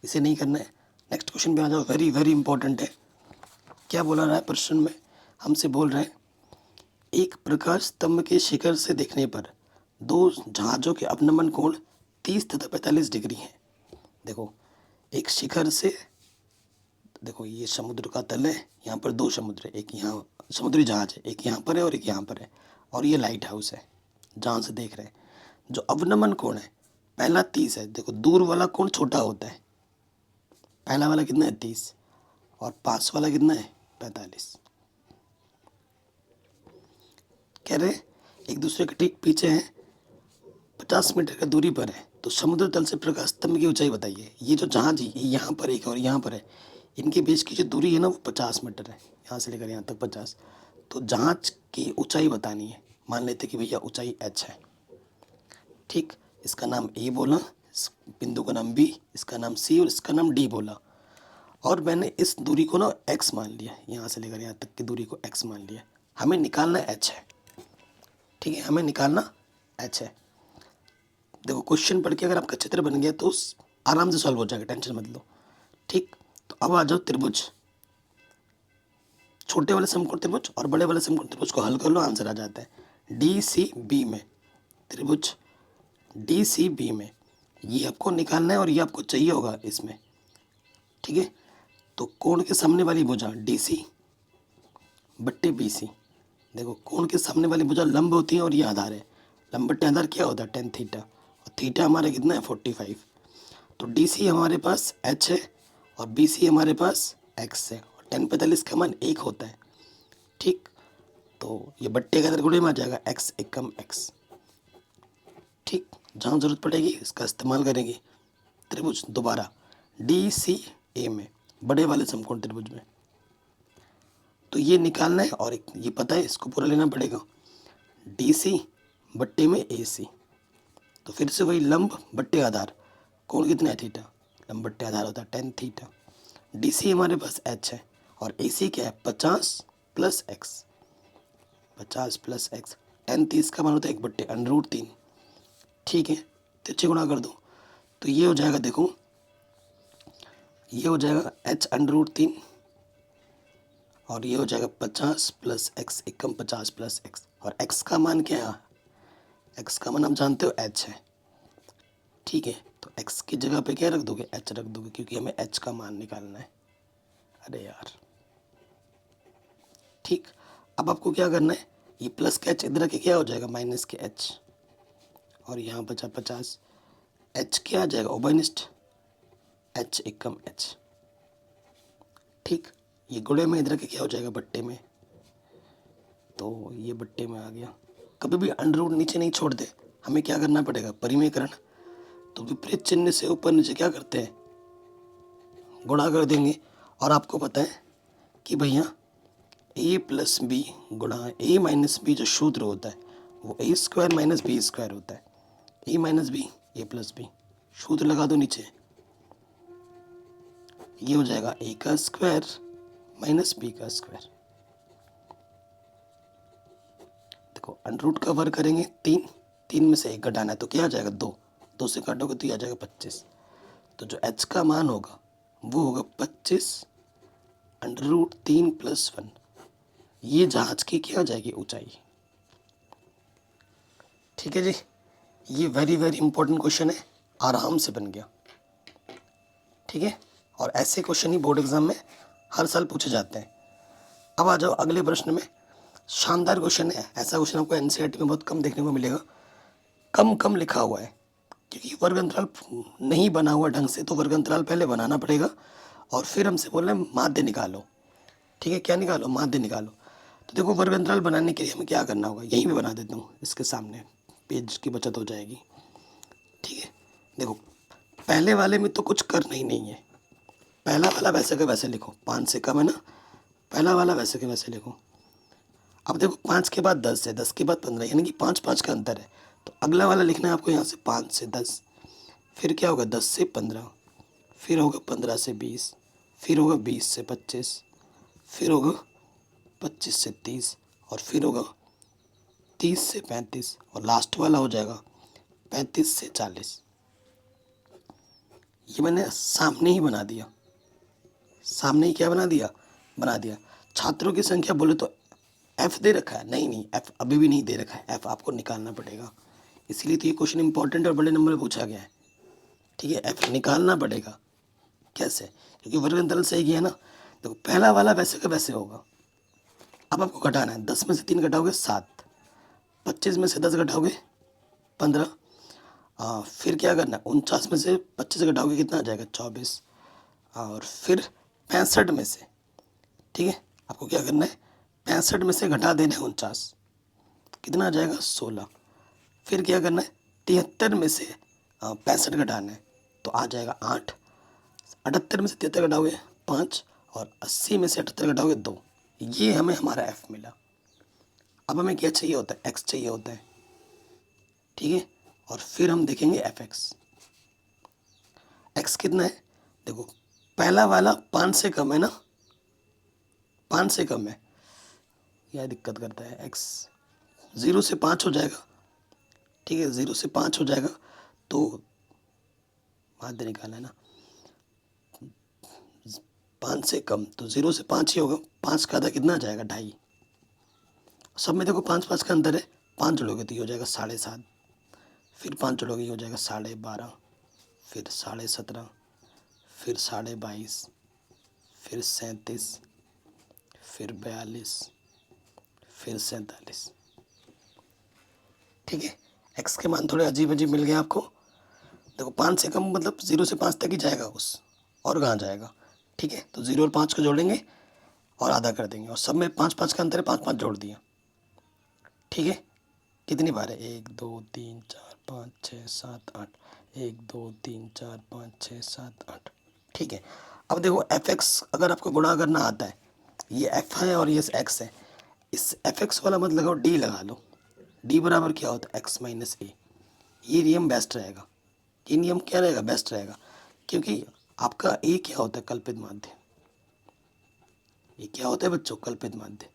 इसे नहीं करना है। नेक्स्ट क्वेश्चन पे आ जाओ, वेरी वेरी इंपॉर्टेंट है। क्या बोला रहा है प्रश्न में, हमसे बोल रहे हैं एक प्रकाश स्तंभ के शिखर से देखने पर दो जहाज़ों के अपनमन कोण 30 तथा 45 डिग्री हैं। देखो एक शिखर से, देखो ये समुद्र का तल है, यहाँ पर दो समुद्र है, एक यहाँ समुद्री जहाज है, एक यहाँ पर है और एक यहाँ पर है, और ये लाइट हाउस है जहाँ से देख रहे हैं। जो अवनमन कोण है पहला 30 है, देखो दूर वाला कोण छोटा होता है, पहला वाला कितना है 30 और पास वाला कितना है 45। कह रहे एक दूसरे के ठीक पीछे हैं, 50 मीटर की दूरी पर है, तो समुद्र तल से प्रकाश स्तंभ की ऊंचाई बताइए। ये जो जहाज है ये यहाँ पर एक और यहाँ पर है, इनके बीच की जो दूरी है ना वो 50 मीटर है, यहाँ से लेकर यहाँ तक 50। तो जहाज की ऊंचाई बतानी है। मान लेते कि भैया ऊंचाई h है, ठीक। इसका नाम a बोला, इस बिंदु का नाम b, इसका नाम c और इसका नाम d बोला। और मैंने इस दूरी को ना x मान लिया, यहाँ से लेकर यहाँ तक की दूरी को x मान लिया। हमें निकालना h है, ठीक है, हमें निकालना h है। देखो क्वेश्चन पढ़ के अगर आपका चित्र बन गया तो आराम से सॉल्व हो जाएगा, टेंशन मत लो, ठीक। तो अब आ जाओ त्रिभुज, छोटे वाले समकोण त्रिभुज और बड़े वाले समकोण त्रिभुज को हल कर लो, आंसर आ जाता है। डी सी बी में, त्रिभुज डी सी बी में ये आपको निकालना है और ये आपको चाहिए होगा इसमें, ठीक है। तो कोण के सामने वाली भुजा डी सी बट्टे बी सी, देखो कोण के सामने वाली भुजा लंब होती है और ये आधार है, लंब बट्टे आधार क्या होता है 10 थीटा, और थीटा हमारा कितना है 45। तो डी सी हमारे पास h है और बी सी हमारे पास x है, और 10 45 का मान 1 होता है, ठीक। तो ये बट्टे का गुणे में आ जाएगा x एकम x, ठीक। जहाँ ज़रूरत पड़ेगी इसका इस्तेमाल करेंगे। त्रिभुज दोबारा डी सी ए में, बड़े वाले समकोण त्रिभुज में, तो ये निकालना है और ये पता है, इसको पूरा लेना पड़ेगा। डी सी बट्टे में ए सी, तो फिर से वही लंब बट्टे आधार, कोण कितना है थीटा, लंब बट्टे आधार होता है 10 थीटा। डी सी हमारे पास h है और ए सी क्या है 50 प्लस एक्स, 50 प्लस एक्स, 10 30 का मान होता है 1/√3, ठीक है। तिरछे गुणा कर दो तो ये हो जाएगा, देखो ये हो जाएगा h√3 और ये हो जाएगा 50 प्लस एक्स एकम 50 प्लस एक्स, और x का मान क्या है, x का मान आप जानते हो h है, ठीक है। तो x की जगह पे क्या रख दोगे, h रख दोगे, क्योंकि हमें h का मान निकालना है। अरे यार, ठीक। अब आपको क्या करना है, ये प्लस का h इधर के क्या हो जाएगा माइनस के h, और यहाँ बचा 50, h क्या आ जाएगा ओबनिस्ट h एकम h, ठीक। ये गुणे में इधर के क्या हो जाएगा बट्टे में, तो ये बट्टे में आ गया। कभी भी अंडर नीचे नहीं छोड़ दे, हमें क्या करना पड़ेगा परिमेयकरण, तो विपरीत चिन्ह से ऊपर नीचे क्या करते हैं गुणा कर देंगे। और आपको पता है कि भैया a प्लस बी गुणा a माइनस बी जो सूत्र होता है वो a square minus B square होता है, a minus B A plus B, सूत्र लगा दो नीचे, ये हो जाएगा a का स्क्वायर माइनस बी का स्क्वायर। देखो अंडर का वर्ग करेंगे 3 में से 1 घटाना है तो क्या आ जाएगा 2 से काटोगे तो ये आ जाएगा 25। तो जो h का मान होगा वो होगा 25 √3 + 1। ये जहाज की क्या हो जाएगी ऊंचाई, ठीक है जी। ये वेरी वेरी इंपॉर्टेंट क्वेश्चन है, आराम से बन गया, ठीक है। और ऐसे क्वेश्चन ही बोर्ड एग्जाम में हर साल पूछे जाते हैं। अब आ जाओ अगले प्रश्न में, शानदार क्वेश्चन है, ऐसा क्वेश्चन आपको एनसीईआरटी में बहुत कम देखने को मिलेगा, कम लिखा हुआ है, क्योंकि वर्ग अंतराल नहीं बना हुआ ढंग से, तो वर्ग अंतराल पहले बनाना पड़ेगा और फिर हमसे बोल रहे हैं माध्य निकालो, ठीक है। क्या निकालो, माध्य निकालो। तो देखो वर्ग अंतराल बनाने के लिए हमें क्या करना होगा, यहीं पे बना देता हूँ, इसके सामने पेज की बचत हो जाएगी, ठीक है। देखो पहले वाले में तो कुछ करना ही नहीं है, पहला वाला वैसे का वैसे लिखो, 5 से कम है ना, पहला वाला वैसे के वैसे लिखो। अब देखो 5 के बाद 10 है, 10 के बाद 15, यानी कि 5 का अंतर है, तो अगला वाला लिखना है आपको यहाँ से 5 से 10, फिर क्या होगा 10 से 15, फिर होगा 15 से 20, फिर होगा 20 से 25, फिर होगा 25 से 30, और फिर होगा 30 से 35, और लास्ट वाला हो जाएगा 35 से 40। ये मैंने सामने ही बना दिया, सामने ही क्या बना दिया। छात्रों की संख्या बोले तो एफ दे रखा है, नहीं एफ अभी भी नहीं दे रखा है, एफ आपको निकालना पड़ेगा। इसीलिए तो ये क्वेश्चन इंपॉर्टेंट और बड़े नंबर में पूछा गया है। ठीक है, एफ निकालना पड़ेगा। कैसे? क्योंकि वर्ग अंतराल सही किया ना। देखो पहला वाला वैसे का वैसे होगा। अब आपको घटाना है, 10 में से 3 घटाओगे 7, 25 में से 10 घटाओगे 15, फिर क्या करना है, 49 में से 25 घटाओगे कितना आ जाएगा 24, और फिर 65 में से, ठीक है, आपको क्या करना है, 65 में से घटा देना है 49, कितना आ जाएगा 16, फिर क्या करना है 73 में से 65 घटाना है तो आ जाएगा 8, 78 में से 73 घटाओगे 5, और 80 में से 78 घटाओगे 2। ये हमें हमारा एफ मिला। अब हमें क्या चाहिए होता है, एक्स चाहिए होता है। ठीक है, और फिर हम देखेंगे एफ एक्स। एक्स कितना है, देखो पहला वाला 5 से कम है ना, 5 से कम है, यह दिक्कत करता है। एक्स 0 से 5 हो जाएगा। ठीक है, 0 से 5 हो जाएगा तो माध्य निकालना है ना, 5 से कम तो 0 से 5 ही होगा। 5 का आधा कितना आ जाएगा 2.5। सब में देखो 5 5 का अंतर है, 5 जोड़ोगे तो ये हो जाएगा 7.5, फिर 5 जोड़ोगे ये हो जाएगा 12.5, फिर 17.5, फिर 22.5, फिर 37, फिर 42, फिर 47। ठीक है, एक्स के मान थोड़े अजीब अजीब मिल गए आपको। देखो 5 से कम मतलब 0 से 5 तक ही जाएगा उस, और कहाँ जाएगा। ठीक है, तो 0 और 5 को जोड़ेंगे और आधा कर देंगे, और सब में 5 5 का अंतर है, 5 5 जोड़ दिया। ठीक है, कितनी बार है, 1 2 3 4 5 6 7 8, 1 2 3 4 5 6 7 8। ठीक है, अब देखो एफ एक्स अगर आपको गुणा करना आता है, ये एफ है और ये एक्स है, इस एफ एक्स वाला मत लगाओ, डी लगा लो। डी बराबर क्या होता है, एक्स माइनस ए। ये नियम बेस्ट रहेगा, ये नियम क्या रहेगा, बेस्ट रहेगा, क्योंकि आपका ए क्या होता है, कल्पित माध्य। ये क्या होता है बच्चों, कल्पित माध्य,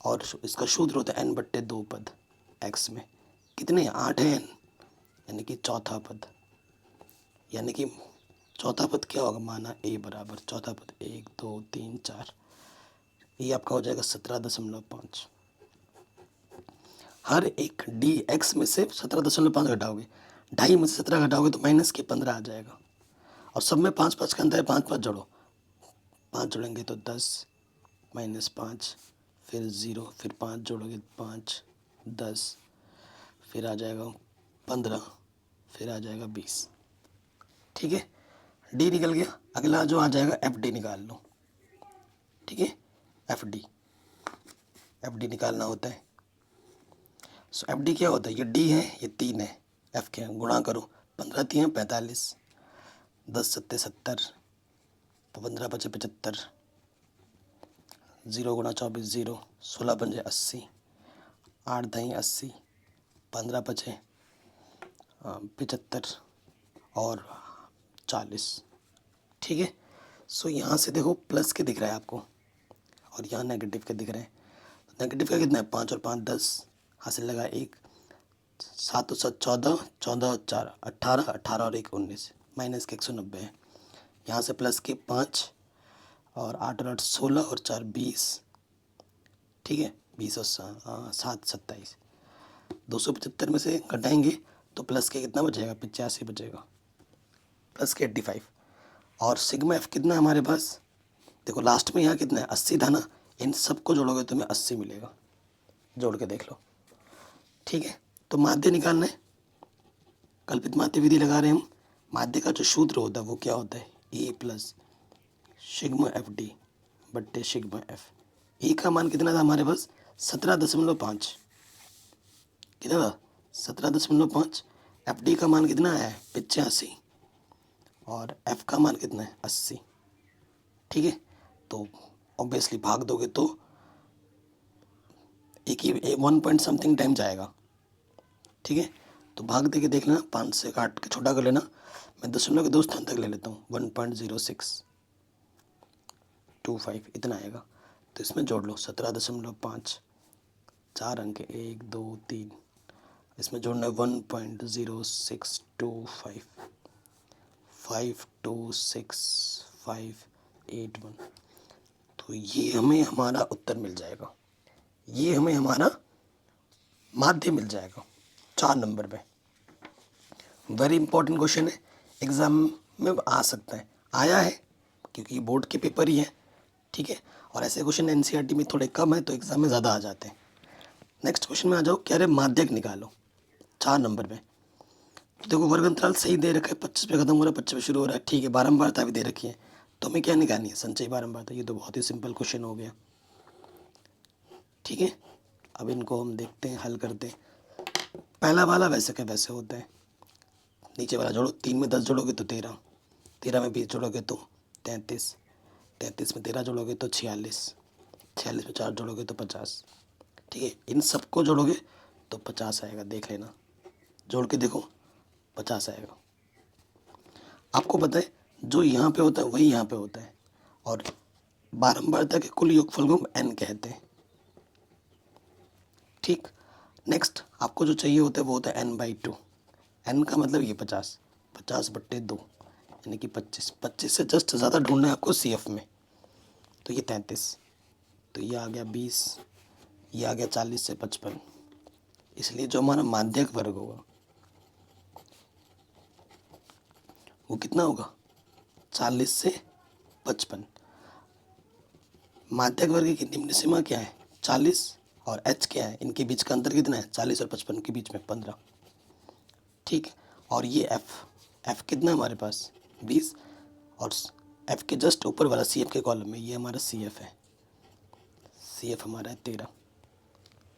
और इसका सूत्र होता है n/2 पद। एक्स में कितने 8 है n, यानी कि चौथा पद, यानी कि चौथा पद क्या होगा, माना a बराबर चौथा पद 1 2 3 4, ये आपका हो जाएगा 17.5। हर एक डी एक्स में से 17.5 घटाओगे, 2.5 में से 17 घटाओगे तो माइनस के 15 आ जाएगा, और सब में 5 5 का अंतर है, 5 5 जोड़ो, 5 जोड़ेंगे तो 10, -5, फिर 0, फिर 5 जोड़ोगे 5 10, फिर आ जाएगा 15, फिर आ जाएगा 20। ठीक है, डी निकल गया। अगला जो आ जाएगा एफ डी निकाल लो। ठीक है, एफ डी निकालना होता है। सो एफ डी क्या होता है, ये डी है, ये 3 है, एफ के गुणा करो, 15 3 45, 10 7 70, 15 5 75, 0 गुणा 24 0, 16 5 80, 8 2 80, 15 5 75 और 40। ठीक है, सो यहाँ से देखो प्लस के दिख रहा है आपको, और यहाँ नेगेटिव के दिख रहे हैं। नेगेटिव का कितना है, 5 और 5 10, हासिल लगा 1, 7 और 7 14, 14 और 4 18, 18 और 1 19, माइनस के 190 है। यहाँ से प्लस के 5 और 8 और 8 16 और 4 20। ठीक है, 20 और 7 27, 275 में से घटाएंगे तो प्लस के कितना बचेगा, 85 बचेगा, प्लस के 85। और सिग्मा एफ कितना है हमारे पास, देखो लास्ट में यहाँ कितना है 80 था ना, इन सबको जोड़ोगे तो तुम्हें 80 मिलेगा, जोड़ के देख लो। ठीक है, तो माध्य निकालना है, कल्पित माध्य विधि लगा रहे हैं हम। माध्य का जो सूत्र होता है वो क्या होता है, ए प्लस सिग्मा एफ डी बट्टे सिग्मा एफ। ए का मान कितना था हमारे पास, 17.5, कितना था 17.5। एफ डी का मान कितना है 85, और एफ का मान कितना है 80। ठीक है, तो ऑब्वियसली भाग दोगे तो एक ही 1 पॉइंट समथिंग टाइम जाएगा। ठीक है, तो भाग दे के देख लेना, 5 से काट के छोटा कर लेना। मैं दशमलव के 2 स्थान तक ले लेता हूँ, 1.0625 इतना आएगा। तो इसमें जोड़ लो 17.5, 4 अंक 1 2 3, इसमें जोड़ना है 1.0625, 526581। तो ये हमें हमारा उत्तर मिल जाएगा, ये हमें हमारा माध्य मिल जाएगा 4 नंबर में। वेरी इंपॉर्टेंट क्वेश्चन है, एग्ज़ाम में आ सकता है, आया है क्योंकि बोर्ड के पेपर ही है, ठीक है। और ऐसे क्वेश्चन एनसीईआरटी में थोड़े कम है तो एग्ज़ाम में ज़्यादा आ जाते हैं। नेक्स्ट क्वेश्चन में आ जाओ, कह रहे माध्यक निकालो 4 नंबर में। तो देखो वर्ग अंतराल सही दे रखा है, 25 पे खत्म हो रहा है, 25 पे शुरू हो रहा है, ठीक है। बारंबारता भी दे रखी है, तो हमें क्या निकालनी है, संचयी बारंबारता। ये तो बहुत ही सिंपल क्वेश्चन हो गया, ठीक है। अब इनको हम देखते हैं, हल करते हैं। पहला वाला वैसे का वैसे होता है, नीचे वाला जोड़ो, 3 में 10 जोड़ोगे तो 13, 13 में 20 जोड़ोगे तो 33, 33 में 13 जोड़ोगे तो 46, 46 में 4 जोड़ोगे तो 50, ठीक है। इन सबको जोड़ोगे तो 50 आएगा, देख लेना, जोड़ के देखो 50 आएगा। आपको पता है जो यहाँ पे होता है वही यहाँ पे होता है, और बारंबारता के कुल योगफल को हम n कहते हैं, ठीक। नेक्स्ट आपको जो चाहिए होता है वो होता है n/2। n का मतलब ये 50, 50/2 यानी कि 25, 25 से जस्ट ज़्यादा ढूंढना है आपको CF में, तो ये 33, तो ये आ गया 20, ये आ गया 40 से 55। इसलिए जो हमारा माध्यक वर्ग होगा वो कितना होगा, 40 से 55। माध्यक वर्ग की निम्न सीमा क्या है, 40, और h क्या है, इनके बीच का अंतर कितना है, 40 और 55 के बीच में 15, ठीक। और ये f कितना है हमारे पास, 20, और f के जस्ट ऊपर वाला CF के कॉलम में ये हमारा CF है, CF हमारा है 13।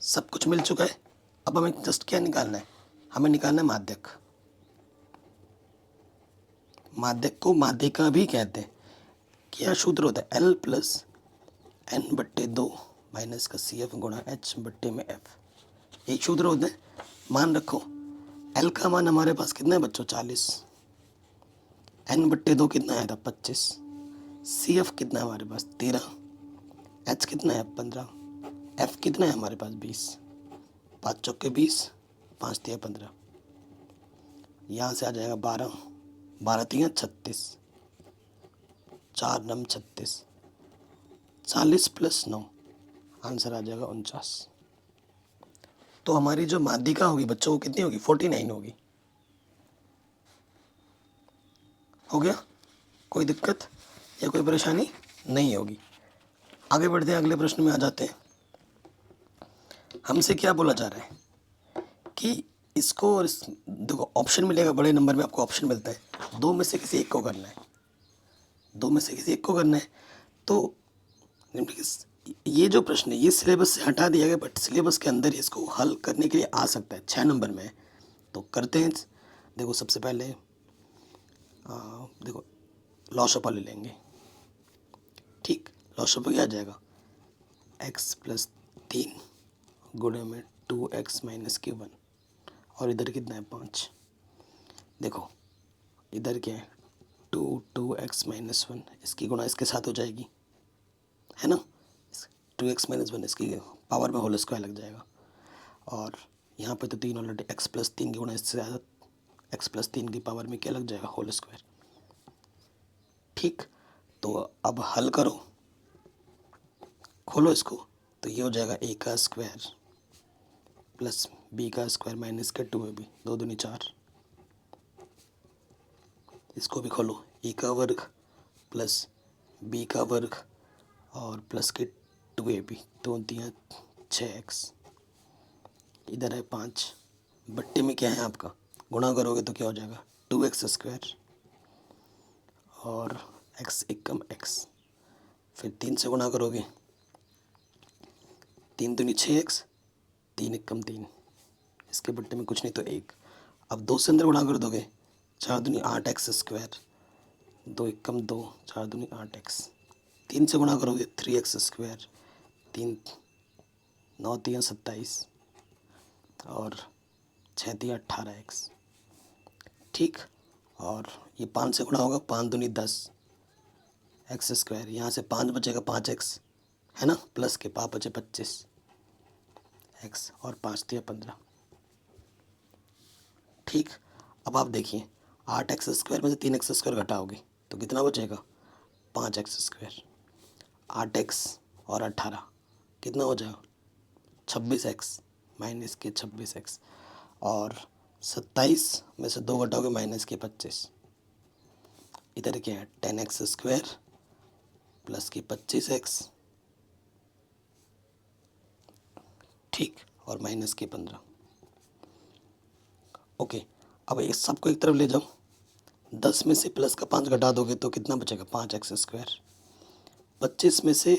सब कुछ मिल चुका है, अब हमें जस्ट क्या निकालना है, हमें निकालना है माध्यक। माध्यक को माध्यिका भी कहते हैं। क्या सूत्र होता है, L प्लस n/2 माइनस का CF गुणा h/f, एक सूत्र होता है। मान रखो L का मान हमारे पास कितना है बच्चों, 40, n/2 कितना आया था 25, CF कितना है हमारे पास 13, h कितना है 15, f कितना है हमारे पास 20, 5 चौके 20, 5 तिया 15, यहाँ से आ जाएगा 12, 12 तिया 36, 4 नम 36, 40 प्लस 9, आंसर आ जाएगा 49। तो हमारी जो माध्यिका होगी बच्चों वो कितनी होगी, 49 होगी। हो गया, कोई दिक्कत या कोई परेशानी नहीं होगी। आगे बढ़ते हैं, अगले प्रश्न में आ जाते हैं। हमसे क्या बोला जा रहा है कि इसको देखो ऑप्शन मिलेगा, बड़े नंबर में आपको ऑप्शन मिलता है, 2 में से किसी एक को करना है, 2 में से किसी एक को करना है। तो ये जो प्रश्न है ये सिलेबस से हटा दिया गया, बट सिलेबस के अंदर इसको हल करने के लिए आ सकता है, 6 नंबर में। तो करते हैं, देखो सबसे पहले देखो लॉशअपा ले लेंगे, ठीक। लॉशअपा क्या आ जाएगा, x प्लस 3 गुणे में 2x माइनस के 1, और इधर कितना है 5। देखो इधर क्या है 2x माइनस 1, इसकी गुणा इसके साथ हो जाएगी, है ना, 2x माइनस 1 इसकी पावर में होल स्क्वायर लग जाएगा। और यहाँ पे तो 3 ऑलरेडी, x प्लस 3 की गुणा इससे ज़्यादा, x प्लस 3 की पावर में क्या लग जाएगा, होल स्क्वायर, ठीक। तो अब हल करो, खोलो इसको, तो ये हो जाएगा a का स्क्वायर प्लस b का स्क्वायर माइनस का 2ab, 2 दूनी 4। इसको भी खोलो, a का वर्ग प्लस b का वर्ग और प्लस के 2ab, 2 3 6x, इधर है 5, बट्टे में क्या है आपका, गुणा करोगे तो क्या हो जाएगा 2x स्क्वायर और x एकम x, फिर 3 से गुणा करोगे, 3 दूनी 6x, 3 एकम 3, इसके बट्टे में कुछ नहीं तो 1। अब 2 से अंदर गुणा कर दोगे, 4 दूनी 8x स्क्वायर, 2 एकम 2, 4 दूनी 8x, 3 से गुणा करोगे 3x स्क्वायर, 3 9 3 27 और 6 3 18x, ठीक। और ये 5 से गुणा होगा, 5 दूनी 10 x स्क्वायर, यहाँ से 5 बचेगा 5x, है ना, प्लस के 5 बचे 25 x और 5 3 15, ठीक। अब आप देखिए 8x² में से 3x² घटाओगे तो कितना बचेगा? 5x²। 8x और 18 कितना हो जाएगा? 26x माइनस के 26x। और 27 में से 2 घटाओगे माइनस के 25। इधर क्या है? 10x² प्लस के 25x, ठीक, और माइनस के 15। ओके, अब इस सबको एक तरफ ले जाओ। 10 में से प्लस का 5 घटा दोगे तो कितना बचेगा? 5x²। 25 में से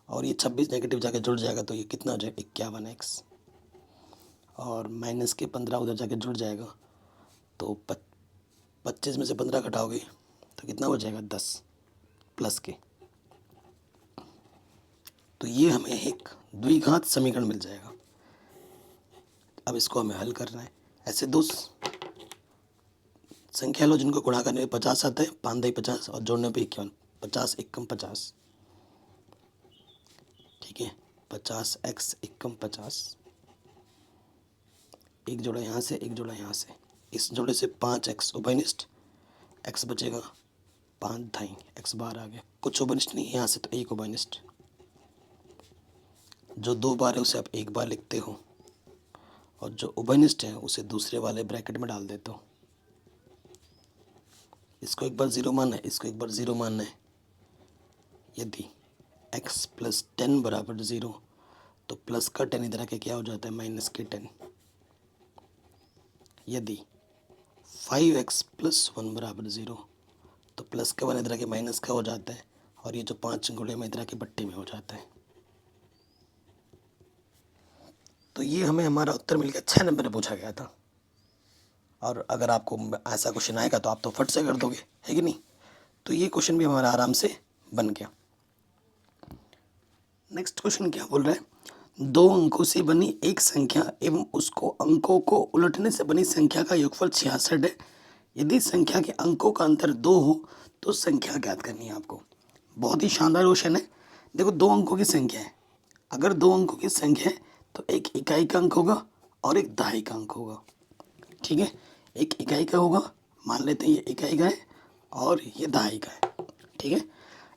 और ये 26 नेगेटिव जाके जुड़ जाएगा तो ये कितना हो जाएगा? 51x। और माइनस के 15 उधर जाके जुड़ जाएगा तो 25 में से 15 घटाओगे तो कितना हो जाएगा? 10 प्लस के। तो ये हमें एक द्विघात समीकरण मिल जाएगा। अब इसको हमें हल करना है। ऐसे दो संख्या लो जिनको गुणा करने में 50 आता है, 5 दही 50 और जोड़ने पे 51। 50 एकम 50, ठीक है। 50x एकम 50, एक जोड़ा यहाँ से, एक जोड़ा यहाँ से। इस जोड़े से 5x उभयनिष्ठ, x बचेगा 5 दाई, x बाहर आ गया। कुछ उभयनिष्ठ नहीं यहाँ से, तो एक उभयनिष्ठ। जो 2 बार है उसे आप एक बार लिखते हो और जो उभयनिष्ठ है उसे दूसरे वाले ब्रैकेट में डाल देते हो। इसको एक बार 0 मानना है, इसको एक बार 0 मानना है। यदि x प्लस 10 बराबर 0 तो प्लस का 10 इधर आके क्या हो जाता है? माइनस के 10। यदि 5x प्लस 1 बराबर 0 तो प्लस का 1 इधर आके माइनस का हो जाता है और ये जो 5 गुणे में इधर आके बट्टे में हो जाता है। तो ये हमें हमारा उत्तर मिल गया। 6 नंबर में पूछा गया था। और अगर आपको ऐसा क्वेश्चन आएगा तो आप तो फट से कर दोगे, है कि नहीं? तो ये क्वेश्चन भी हमारा आराम से बन गया। नेक्स्ट क्वेश्चन क्या बोल रहा है? 2 अंकों से बनी एक संख्या एवं उसको अंकों को उलटने से बनी संख्या का योगफल 66 है। यदि संख्या के अंकों का अंतर 2 हो तो संख्या ज्ञात करनी है आपको। बहुत ही शानदार क्वेश्चन है। देखो, 2 अंकों की संख्या है। अगर 2 अंकों की संख्या है तो एक इकाई का अंक होगा और एक दहाई का अंक होगा, ठीक है। एक इकाई का होगा, मान लेते हैं ये इकाई का है और ये दहाई का है, ठीक है।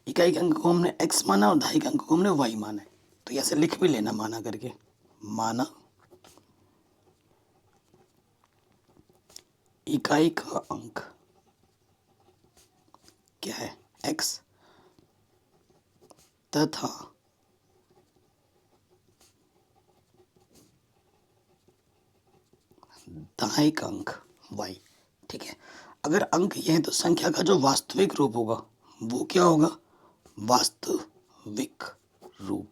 इकाई के अंक को हमने x माना और दहाई के अंक को हमने y माना है। तो ऐसे लिख भी लेना, माना करके। माना इकाई का अंक क्या है? x तथा दहाई का अंक y, ठीक है। अगर अंक ये है तो संख्या का जो वास्तविक रूप होगा वो क्या होगा? वास्तविक रूप,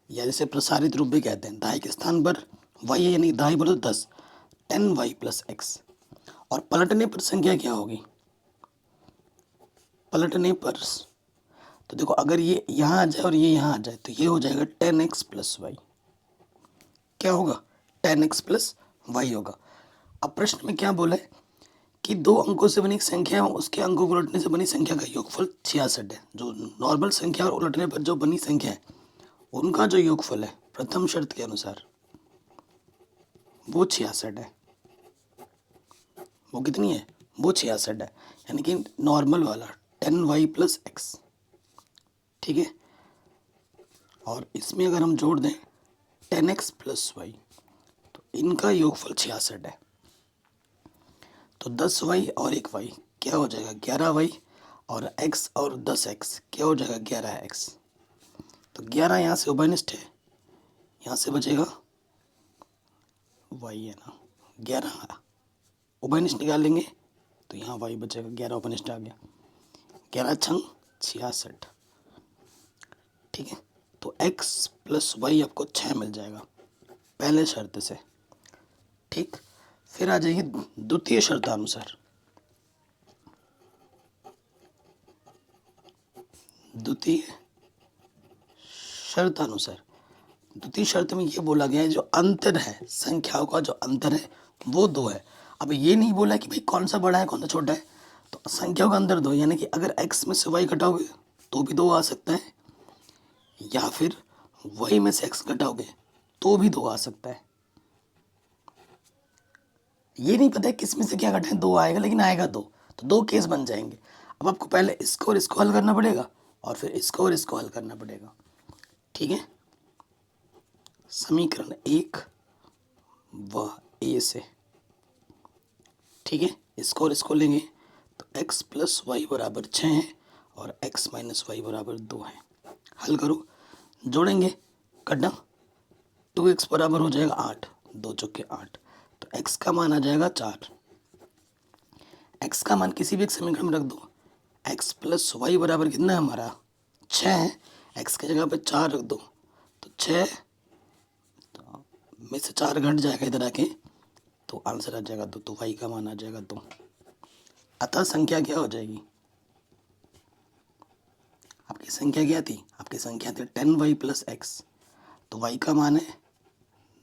या जैसे प्रसारित रूप भी कहते हैं। दहाई के स्थान पर y है, यानी दहाई बोलो 10, 10y प्लस x। और पलटने पर संख्या क्या होगी? पलटने पर तो देखो, अगर ये यहाँ आ जाए और ये यहाँ आ जाए तो ये हो जाएगा 10x प्लस वाई। क्या होगा? 10x प्लस वाई होगा। अब प्रश्न में क्या बोला है कि 2 अंकों से बनी एक संख्या है, उसके अंकों को उलटने से बनी संख्या का योगफल 66 है। जो नॉर्मल संख्या और उलटने पर जो बनी संख्या है उनका जो योगफल है प्रथम शर्त के अनुसार वो 66 है। वो कितनी है? वो 66 है, यानी कि नॉर्मल वाला 10y प्लस एक्स, ठीक है। और इसमें अगर हम जोड़ दें 10x प्लस वाई तो इनका योगफल 66 है। तो 10y और 1y क्या हो जाएगा? 11y, और x और 10x क्या हो जाएगा? 11x। तो 11 यहाँ से उभयनिष्ठ है, यहाँ से बचेगा y है ना, 11 उभयनिष्ठ निकाल लेंगे तो यहाँ y बचेगा, 11 उभयनिष्ठ आ गया। 11 छंग 66, ठीक है। तो x प्लस वाई आपको 6 मिल जाएगा पहले शर्त से, ठीक। फिर आ जाइए द्वितीय शर्तानुसार। द्वितीय शर्तानुसार, द्वितीय शर्त में ये बोला गया है जो अंतर है, संख्याओं का जो अंतर है वो 2 है। अब ये नहीं बोला कि भाई कौन सा बड़ा है कौन सा छोटा है, तो संख्याओं का अंतर 2, यानी कि अगर x में से y घटाओगे तो भी 2 आ सकता है, या फिर y में से x घटाओगे तो भी 2 आ सकता है, ये नहीं पता है किस में से क्या घटाएं, 2 आएगा लेकिन आएगा 2, तो 2 केस बन जाएंगे। अब आपको पहले इसको और इसको हल करना पड़ेगा और फिर इसको और इसको हल करना पड़ेगा। ठीक है, समीकरण 1 व ए से, ठीक है, इसको और इसको लेंगे तो x प्लस वाई बराबर 6 है और x माइनस वाई बराबर 2 है। हल करो, जोड़ेंगे, कटना, 2x बराबर हो जाएगा 8, 2 चौके 8, तो x का मान आ जाएगा 4। x का मान किसी भी एक समीकरण में रख दो, x प्लस वाई बराबर कितना है हमारा 6 है, x की जगह पे 4 रख दो तो 6 में से 4 घट जाएगा इधर आके, तो आंसर आ जाएगा 2, तो y का मान आ जाएगा 2। अतः संख्या क्या हो जाएगी, आपकी संख्या क्या थी, आपकी संख्या थी 10y प्लस एक्स, तो y का मान है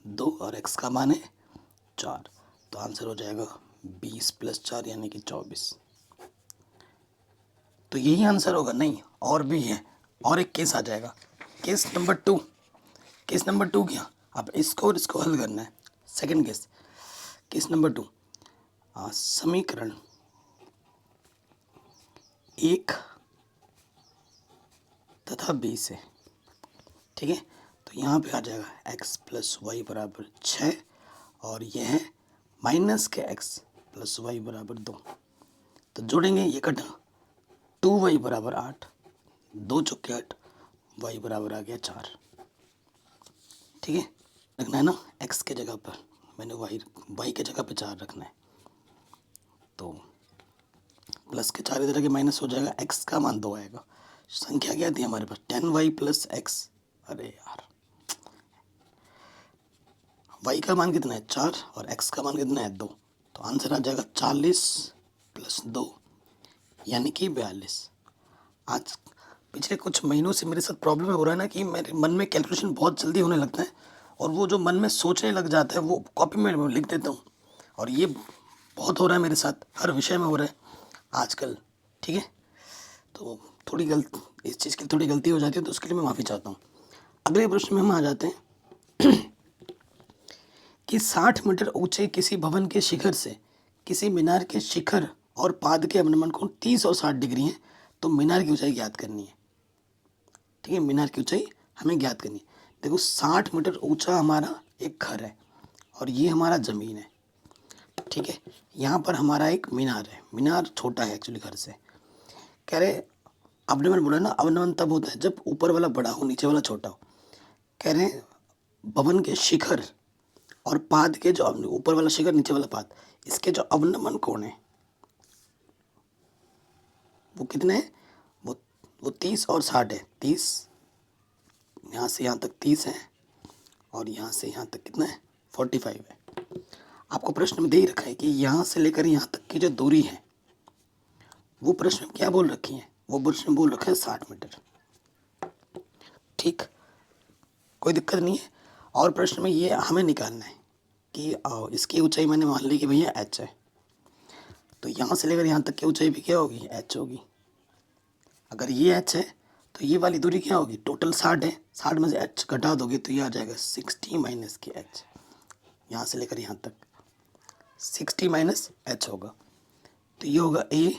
2 और x का मान है 4, तो आंसर हो जाएगा 20 प्लस 4 यानी कि 24। तो यही आंसर होगा, नहीं और भी है, और एक केस आ जाएगा, केस नंबर 2। केस नंबर 2 क्या, अब इसको और इसको हल करना है। सेकंड केस, केस नंबर 2, समीकरण 1 तथा b से, ठीक है, तो यहाँ पे आ जाएगा x प्लस वाई बराबर 6 और यह है माइनस के x प्लस वाई बराबर 2, तो जोड़ेंगे, ये कटा, 2y बराबर 8, 2 चौके 8, y बराबर आ गया 4। ठीक है, रखना है ना x के जगह पर, मैंने y के जगह पे 4 रखना है, तो प्लस के 4 इधर के माइनस हो जाएगा, x का मान 2 आएगा। संख्या क्या थी हमारे पास 10y प्लस एक्स, अरे यार y का मान कितना है 4 और x का मान कितना है 2, तो आंसर आ जाएगा 40 प्लस 2 यानी कि 42। आज पिछले कुछ महीनों से मेरे साथ प्रॉब्लम हो रहा है ना कि मेरे मन में कैलकुलेशन बहुत जल्दी होने लगता है और वो जो मन में सोचने लग जाता है वो कॉपी में लिख देता हूँ, और ये बहुत हो रहा है मेरे साथ, हर विषय में हो रहा है आजकल। ठीक है, तो इस चीज़ की थोड़ी गलती हो जाती है, तो उसके लिए मैं माफ़ी चाहता हूँ। अगले प्रश्न में हम आ जाते हैं कि 60 मीटर ऊंचे किसी भवन के शिखर से किसी मीनार के शिखर और पाद के अवनमन कोण 30 और 60 डिग्री है, तो मीनार की ऊंचाई ज्ञात करनी है। ठीक है, मीनार की ऊंचाई हमें ज्ञात करनी है। देखो 60 मीटर ऊंचा हमारा एक घर है और ये हमारा ज़मीन है। ठीक है, यहाँ पर हमारा एक मीनार है, मीनार छोटा है एक्चुअली घर से। कह रहे आपने मैंने बोला ना अवनमन तब होता है जब ऊपर वाला बड़ा हो नीचे वाला छोटा हो। कह रहे भवन के शिखर और पाद के जो ऊपर वाला शिखर नीचे वाला पाद, इसके जो अवनमन कोण है वो कितने हैं, वो 30 और 60 है। 30 यहाँ से यहाँ तक 30 है और यहाँ से यहाँ तक कितना है 45 है। आपको प्रश्न में दे ही रखा है कि यहाँ से लेकर यहाँ तक की जो दूरी है वो प्रश्न में क्या बोल रखी है, वो प्रश्न में बोल रखा है 60 मीटर। ठीक, कोई दिक्कत नहीं है। और प्रश्न में ये हमें निकालना है कि इसकी ऊंचाई मैंने मान ली कि भैया h है, तो यहाँ से लेकर यहाँ तक की ऊंचाई भी क्या होगी h होगी। अगर ये h है तो ये वाली दूरी क्या होगी, टोटल 60 है, 60 में से h घटा दोगे तो ये आ जाएगा 60 माइनस के h, यहाँ से लेकर यहाँ तक 60 माइनस h होगा, तो ये होगा a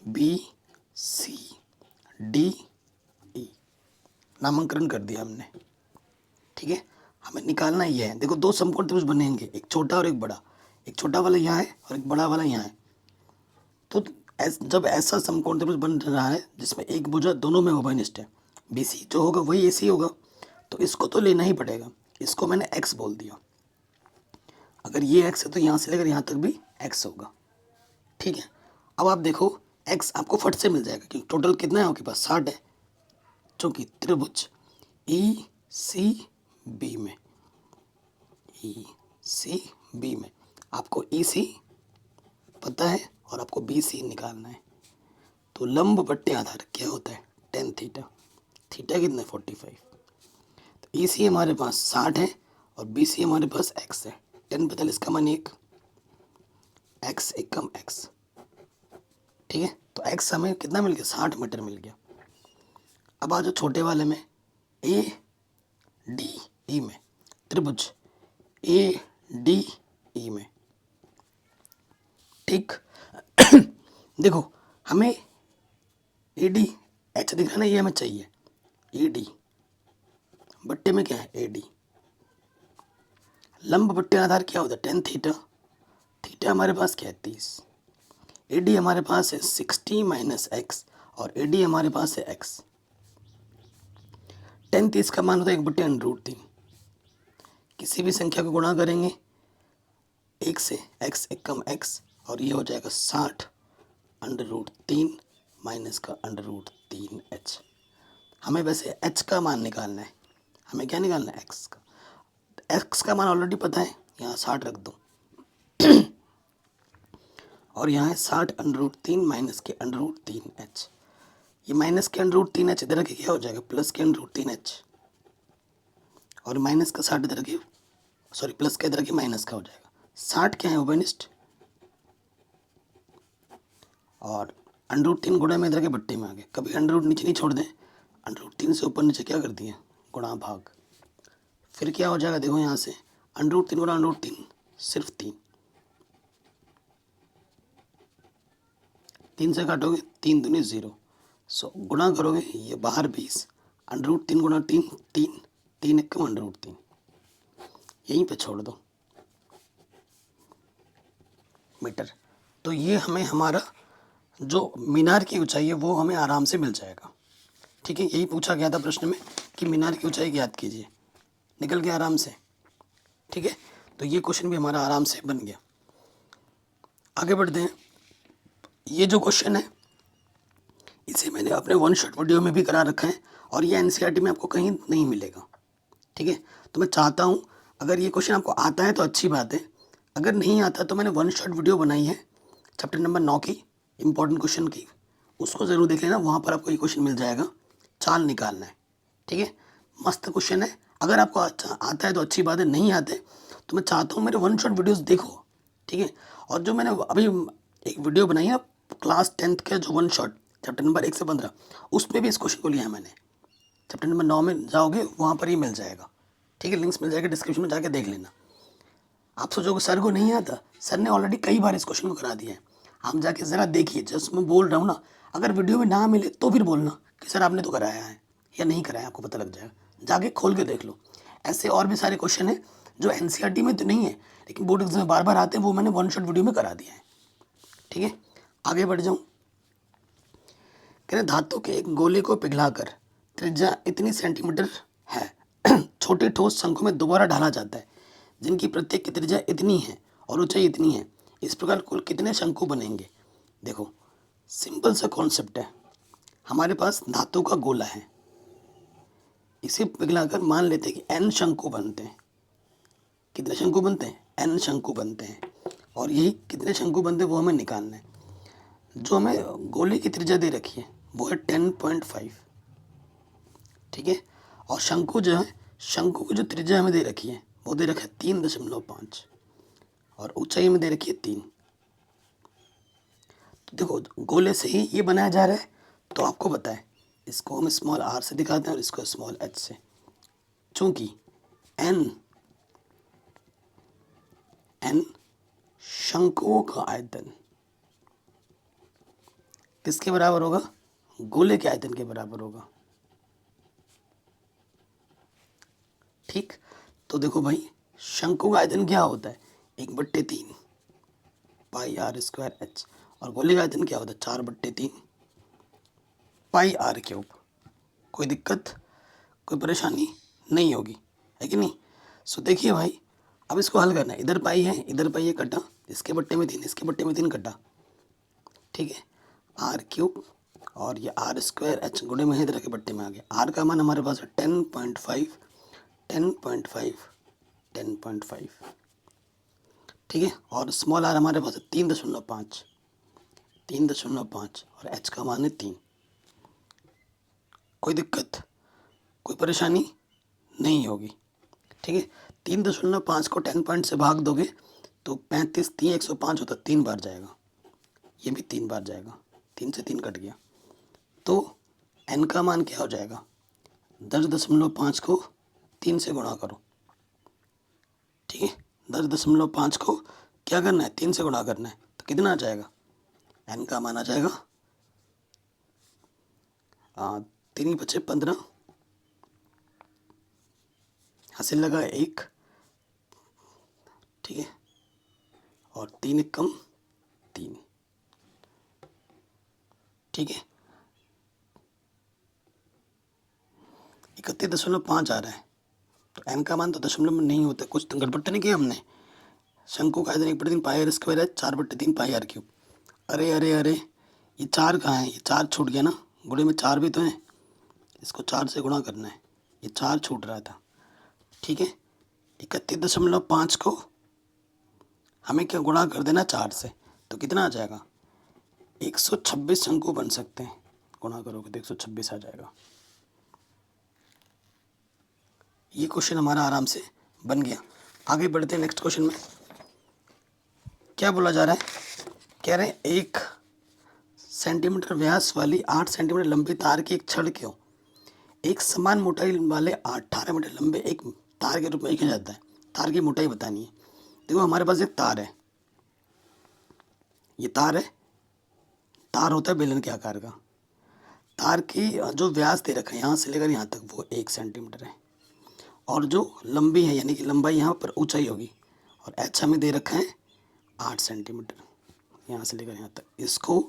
b c d e, नामांकन कर दिया हमने। ठीक है, हमें निकालना ये है। देखो 2 समकोण त्रिभुज बनेंगे, एक छोटा और एक बड़ा, एक छोटा वाला यहाँ है और एक बड़ा वाला यहाँ है। तो जब ऐसा समकोण त्रिभुज बन रहा है जिसमें एक भुजा दोनों में उभयनिष्ठ है, BC जो होगा वही AC होगा, तो इसको तो लेना ही पड़ेगा। इसको मैंने x बोल दिया, अगर ये x है तो यहाँ से लेकर यहाँ तक भी x होगा। ठीक है, अब आप देखो x आपको फट से मिल जाएगा क्योंकि टोटल कितना है आपके पास 60 है, चूँकि त्रिभुज ECB में आपको EC पता है और आपको BC निकालना है, तो लंब बट्टे आधार क्या होता है tan थीटा, थीटा कितना 45, तो EC हमारे पास 60 है और BC हमारे पास x है, tan 45 का मान 1, x एकम x। ठीक है, तो x हमें कितना मिल गया 60 मीटर मिल गया। अब आ जाओ छोटे वाले में ADE में, त्रिभुज ADE में ठीक। देखो हमें ए डी एच दिख रहा है ना, ये हमें चाहिए। ए डी बट्टे में क्या है, ए डी। लंब बट्टे आधार क्या होता है, टेन थीटा। थीटा हमारे पास क्या है, 30। ए डी हमारे पास है 60 माइनस एक्स, और ए डी हमारे पास है एक्स। टेन 30 का मान होता है 1/√3। किसी भी संख्या को गुणा करेंगे एक से, एक्स एक कम एक्स, और ये हो जाएगा 60√3 माइनस का √3 एच। हमें वैसे एच का मान निकालना है, हमें क्या निकालना है, एक्स का। एक्स का मान ऑलरेडी पता है, यहाँ 60 रख दो और यहाँ है 60√3 माइनस के √3 एच। ये माइनस के √3 एच इधर के क्या हो जाएगा, प्लस के √3 एच, और माइनस का 60 इधर के, सॉरी प्लस का इधर के माइनस का हो जाएगा। 60 क्या है, ओबेनिस्ट, और √3 गुणा में इधर के बट्टे में आ गए। कभी √ नीचे नहीं छोड़ दें, √3 से ऊपर नीचे क्या कर दिए, गुणा भाग। फिर क्या हो जाएगा, देखो यहाँ से √3 गुणा √3 सिर्फ 3, 3 से काटोगे 3 दूनी 0, सो गुणा करोगे ये बाहर 20, √3 गुणा 3 3, 3 एक कम √3, यहीं पे छोड़ दो मीटर। तो ये हमें हमारा जो मीनार की ऊंचाई है वो हमें आराम से मिल जाएगा। ठीक है, यही पूछा गया था प्रश्न में कि मीनार की ऊंचाई ज्ञात कीजिए, निकल गया आराम से। ठीक है, तो ये क्वेश्चन भी हमारा आराम से बन गया। आगे बढ़ते हैं। ये जो क्वेश्चन है इसे मैंने अपने वन शॉट वीडियो में भी करा रखा है, और ये एनसीईआरटी में आपको कहीं नहीं मिलेगा। ठीक है, तो मैं चाहता हूँ अगर ये क्वेश्चन आपको आता है तो अच्छी बात है, अगर नहीं आता तो मैंने वन शॉट वीडियो बनाई है चैप्टर नंबर 9 की, इंपॉर्टेंट क्वेश्चन की, उसको ज़रूर देख लेना, वहाँ पर आपको ये क्वेश्चन मिल जाएगा। चाल निकालना है। ठीक है, मस्त क्वेश्चन है। अगर आपको आता है तो अच्छी बात है, नहीं आते तो मैं चाहता हूँ मेरे वन शॉट वीडियोस देखो। ठीक है, और जो मैंने अभी एक वीडियो बनाई है क्लास 10th के जो वन शॉट चैप्टर नंबर 1 से 15, उसमें भी इस क्वेश्चन को लिया है मैंने। चैप्टर नंबर 9 में जाओगे वहाँ पर ही मिल जाएगा। ठीक है, लिंक्स मिल जाएगा डिस्क्रिप्शन में, जाके देख लेना। आप सोचोगे सर को नहीं आता, सर ने ऑलरेडी कई बार इस क्वेश्चन को करा दिया है। आप जाके ज़रा देखिए, जस्ट मैं बोल रहा हूँ ना, अगर वीडियो में ना मिले तो फिर बोलना कि सर आपने तो कराया है या नहीं कराया, आपको पता लग जाएगा, जाके खोल के देख लो। ऐसे और भी सारे क्वेश्चन हैं जो एनसीईआरटी में तो नहीं है लेकिन बोर्ड एग्जाम में बार बार आते हैं, वो मैंने वन शॉट वीडियो में करा दिया है। ठीक है, आगे बढ़ जाऊँ। कह रहे धातु के एक गोले को पिघलाकर त्रिज्या इतनी सेंटीमीटर है छोटे ठोस शंखों में दोबारा ढाला जाता है जिनकी प्रत्येक की त्रिज्या इतनी है और ऊंचाई इतनी है। इस प्रकार कुल कितने शंकु बनेंगे। देखो सिंपल सा कॉन्सेप्ट है, हमारे पास धातु का गोला है, इसे पिघलाकर मान लेते हैं कि n शंकु बनते हैं। कितने शंकु बनते हैं, n शंकु बनते हैं, और यही कितने शंकु बनते हैं वो हमें निकालना है। जो हमें गोले की त्रिज्या दे रखी है वो है 10.5। ठीक है, और शंकु जो है, शंकु की जो त्रिज्या हमें दे रखी है वो दे रखा है 3.5, और ऊंचाई में दे रखी है 3। तो देखो गोले से ही ये बनाया जा रहा है, तो आपको पता है इसको हम स्मॉल r से दिखाते हैं और इसको स्मॉल h से, चूंकि n शंकुओं का आयतन किसके बराबर होगा, गोले के आयतन के बराबर होगा। ठीक, तो देखो भाई शंकु का आयतन क्या होता है, 1/3 पाई r² h, और गोले का आयतन क्या होता है, 4/3 पाई r³। कोई दिक्कत, कोई परेशानी नहीं होगी, है कि नहीं। सो देखिए भाई, अब इसको हल करना है। इधर पाई है, इधर पाई है, कटा, इसके बट्टे में 3, इसके बट्टे में 3 कटा। ठीक है, r³ और ये r² h गुणे में इधर के बट्टे में आ गया। r का मान हमारे पास है 10.5, 10.5, 10.5। ठीक है, और स्मॉल r हमारे पास है 3.5, 3.5, और h का मान है 3। कोई दिक्कत, कोई परेशानी नहीं होगी। ठीक है, 3.5 को 10 से भाग दोगे तो 35, 3 105 होता, 3 बार जाएगा, ये भी 3 बार जाएगा, 3 से 3 कट गया। तो n का मान क्या हो जाएगा, 10.5 को 3 से गुणा करो। ठीक है, 10.5 को क्या करना है, 3 से गुणा करना है, तो कितना आ जाएगा, n का मान आ जाएगा 3 बचे 15, हासिल लगा 1, ठीक है, और 3 कम 3, ठीक है, 31.5 आ रहा है। तो n का मान तो दशमलव में नहीं होता, कुछ तो गड़बड़ तो नहीं किया हमने। शंकु का आयतन 1/3 पाई आर स्क्वायर है, 4/3 पाई आर क्यूब। अरे अरे अरे, ये 4 कहाँ है, ये 4 छूट गया ना, गुणे में 4 भी तो है, इसको 4 से गुणा करना है, ये 4 छूट रहा था, ठीक है। 31.5 को हमें क्या गुणा कर देना 4 से, तो कितना आ जाएगा, 126 शंकु बन सकते हैं, गुणा करोगे तो 126 आ जाएगा। ये क्वेश्चन हमारा आराम से बन गया। आगे बढ़ते हैं नेक्स्ट क्वेश्चन में। क्या बोला जा रहा है, कह रहे हैं 1 सेंटीमीटर व्यास वाली 8 सेंटीमीटर लंबी तार की एक छड़ को एक समान मोटाई वाले 18 मीटर लंबे एक तार के रूप में लिखा जाता है। तार की मोटाई बतानी है। देखो हमारे पास एक तार है, ये तार है, तार होता है बेलन के आकार का। तार की जो व्यास दे रखा है यहाँ से लेकर यहाँ तक वो 1 सेंटीमीटर है, और जो लंबी है यानी कि लंबाई यहाँ पर ऊंचाई होगी, और एच हमें दे रखा है 8 सेंटीमीटर यहाँ से लेकर यहाँ तक। इसको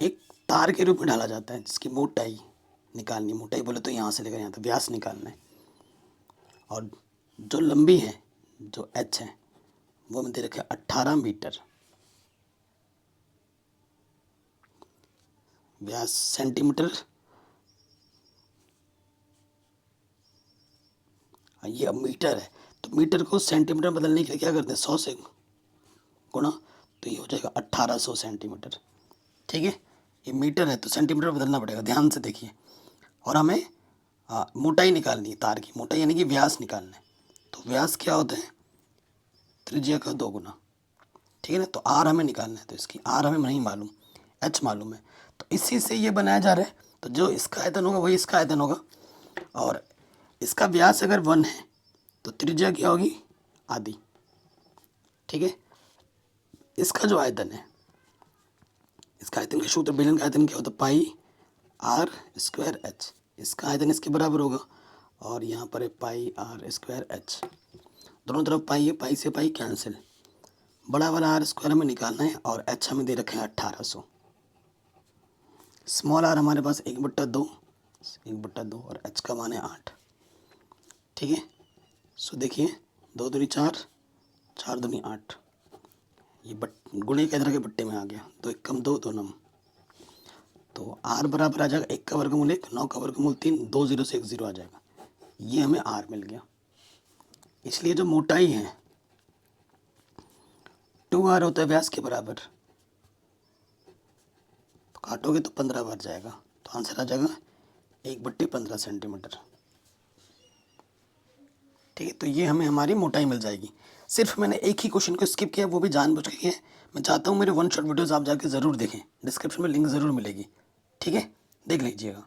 एक तार के रूप में डाला जाता है जिसकी मोटाई निकालनी, मोटाई बोले तो यहाँ से लेकर यहाँ तक व्यास निकालना है, और जो लंबी है जो एच है वो हमें दे रखा है 18 मीटर, व्यास सेंटीमीटर, ये अब मीटर है तो मीटर को सेंटीमीटर बदलने के लिए क्या करते हैं 100 से गुणा, तो ये हो जाएगा 1800 सेंटीमीटर, ठीक है। ये मीटर है तो सेंटीमीटर बदलना पड़ेगा, ध्यान से देखिए। और हमें मोटाई निकालनी है, तार की मोटाई यानी कि व्यास निकालना है। तो व्यास क्या होता है, त्रिज्या का 2 गुना, ठीक है ना। तो आर हमें निकालना है, तो इसकी आर हमें नहीं मालूम, एच मालूम है, तो इसी से ये बनाया जा रहा है। तो जो इसका आयतन होगा वही इसका आयतन होगा, और इसका व्यास अगर 1 है तो त्रिज्या क्या होगी, आधी, ठीक है। इसका जो आयतन है, इसका आयतन का सूत्र बेलन का आयतन क्या होता है, पाई आर स्क्वायर एच। इसका आयतन इसके बराबर होगा, और यहाँ पर है पाई आर स्क्वायर एच, दोनों तरफ पाई है, पाई से पाई कैंसिल, बड़ा वाला आर स्क्वायर हमें निकालना है, और एच हमें दे रखे हैं 1800। स्मॉल आर हमारे पास 1/2 और एच का मान है 8, ठीक है। सो देखिए 2 दूनी 4, 4 दूनी 8, ये गुणे के इधर के बट्टे में आ गया, 2 एकम 2, 2 नम, तो आर बराबर आ जाएगा 1 का वर्गमूल 1, 9 का वर्गमूल 3, 2 0 से 1 0 आ जाएगा, ये हमें आर मिल गया। इसलिए जो मोटाई है 2r होता है व्यास के बराबर, तो काटोगे तो 15 बार जाएगा, तो आंसर आ जाएगा 1/15 सेंटीमीटर, ठीक है। तो ये हमें हमारी मोटाई मिल जाएगी। सिर्फ मैंने एक ही क्वेश्चन को स्किप किया, वो भी जानबूझ के किया। मैं चाहता हूँ मेरे 1 शॉट वीडियोज़ आप जाके ज़रूर देखें, डिस्क्रिप्शन में लिंक ज़रूर मिलेगी, ठीक है, देख लीजिएगा।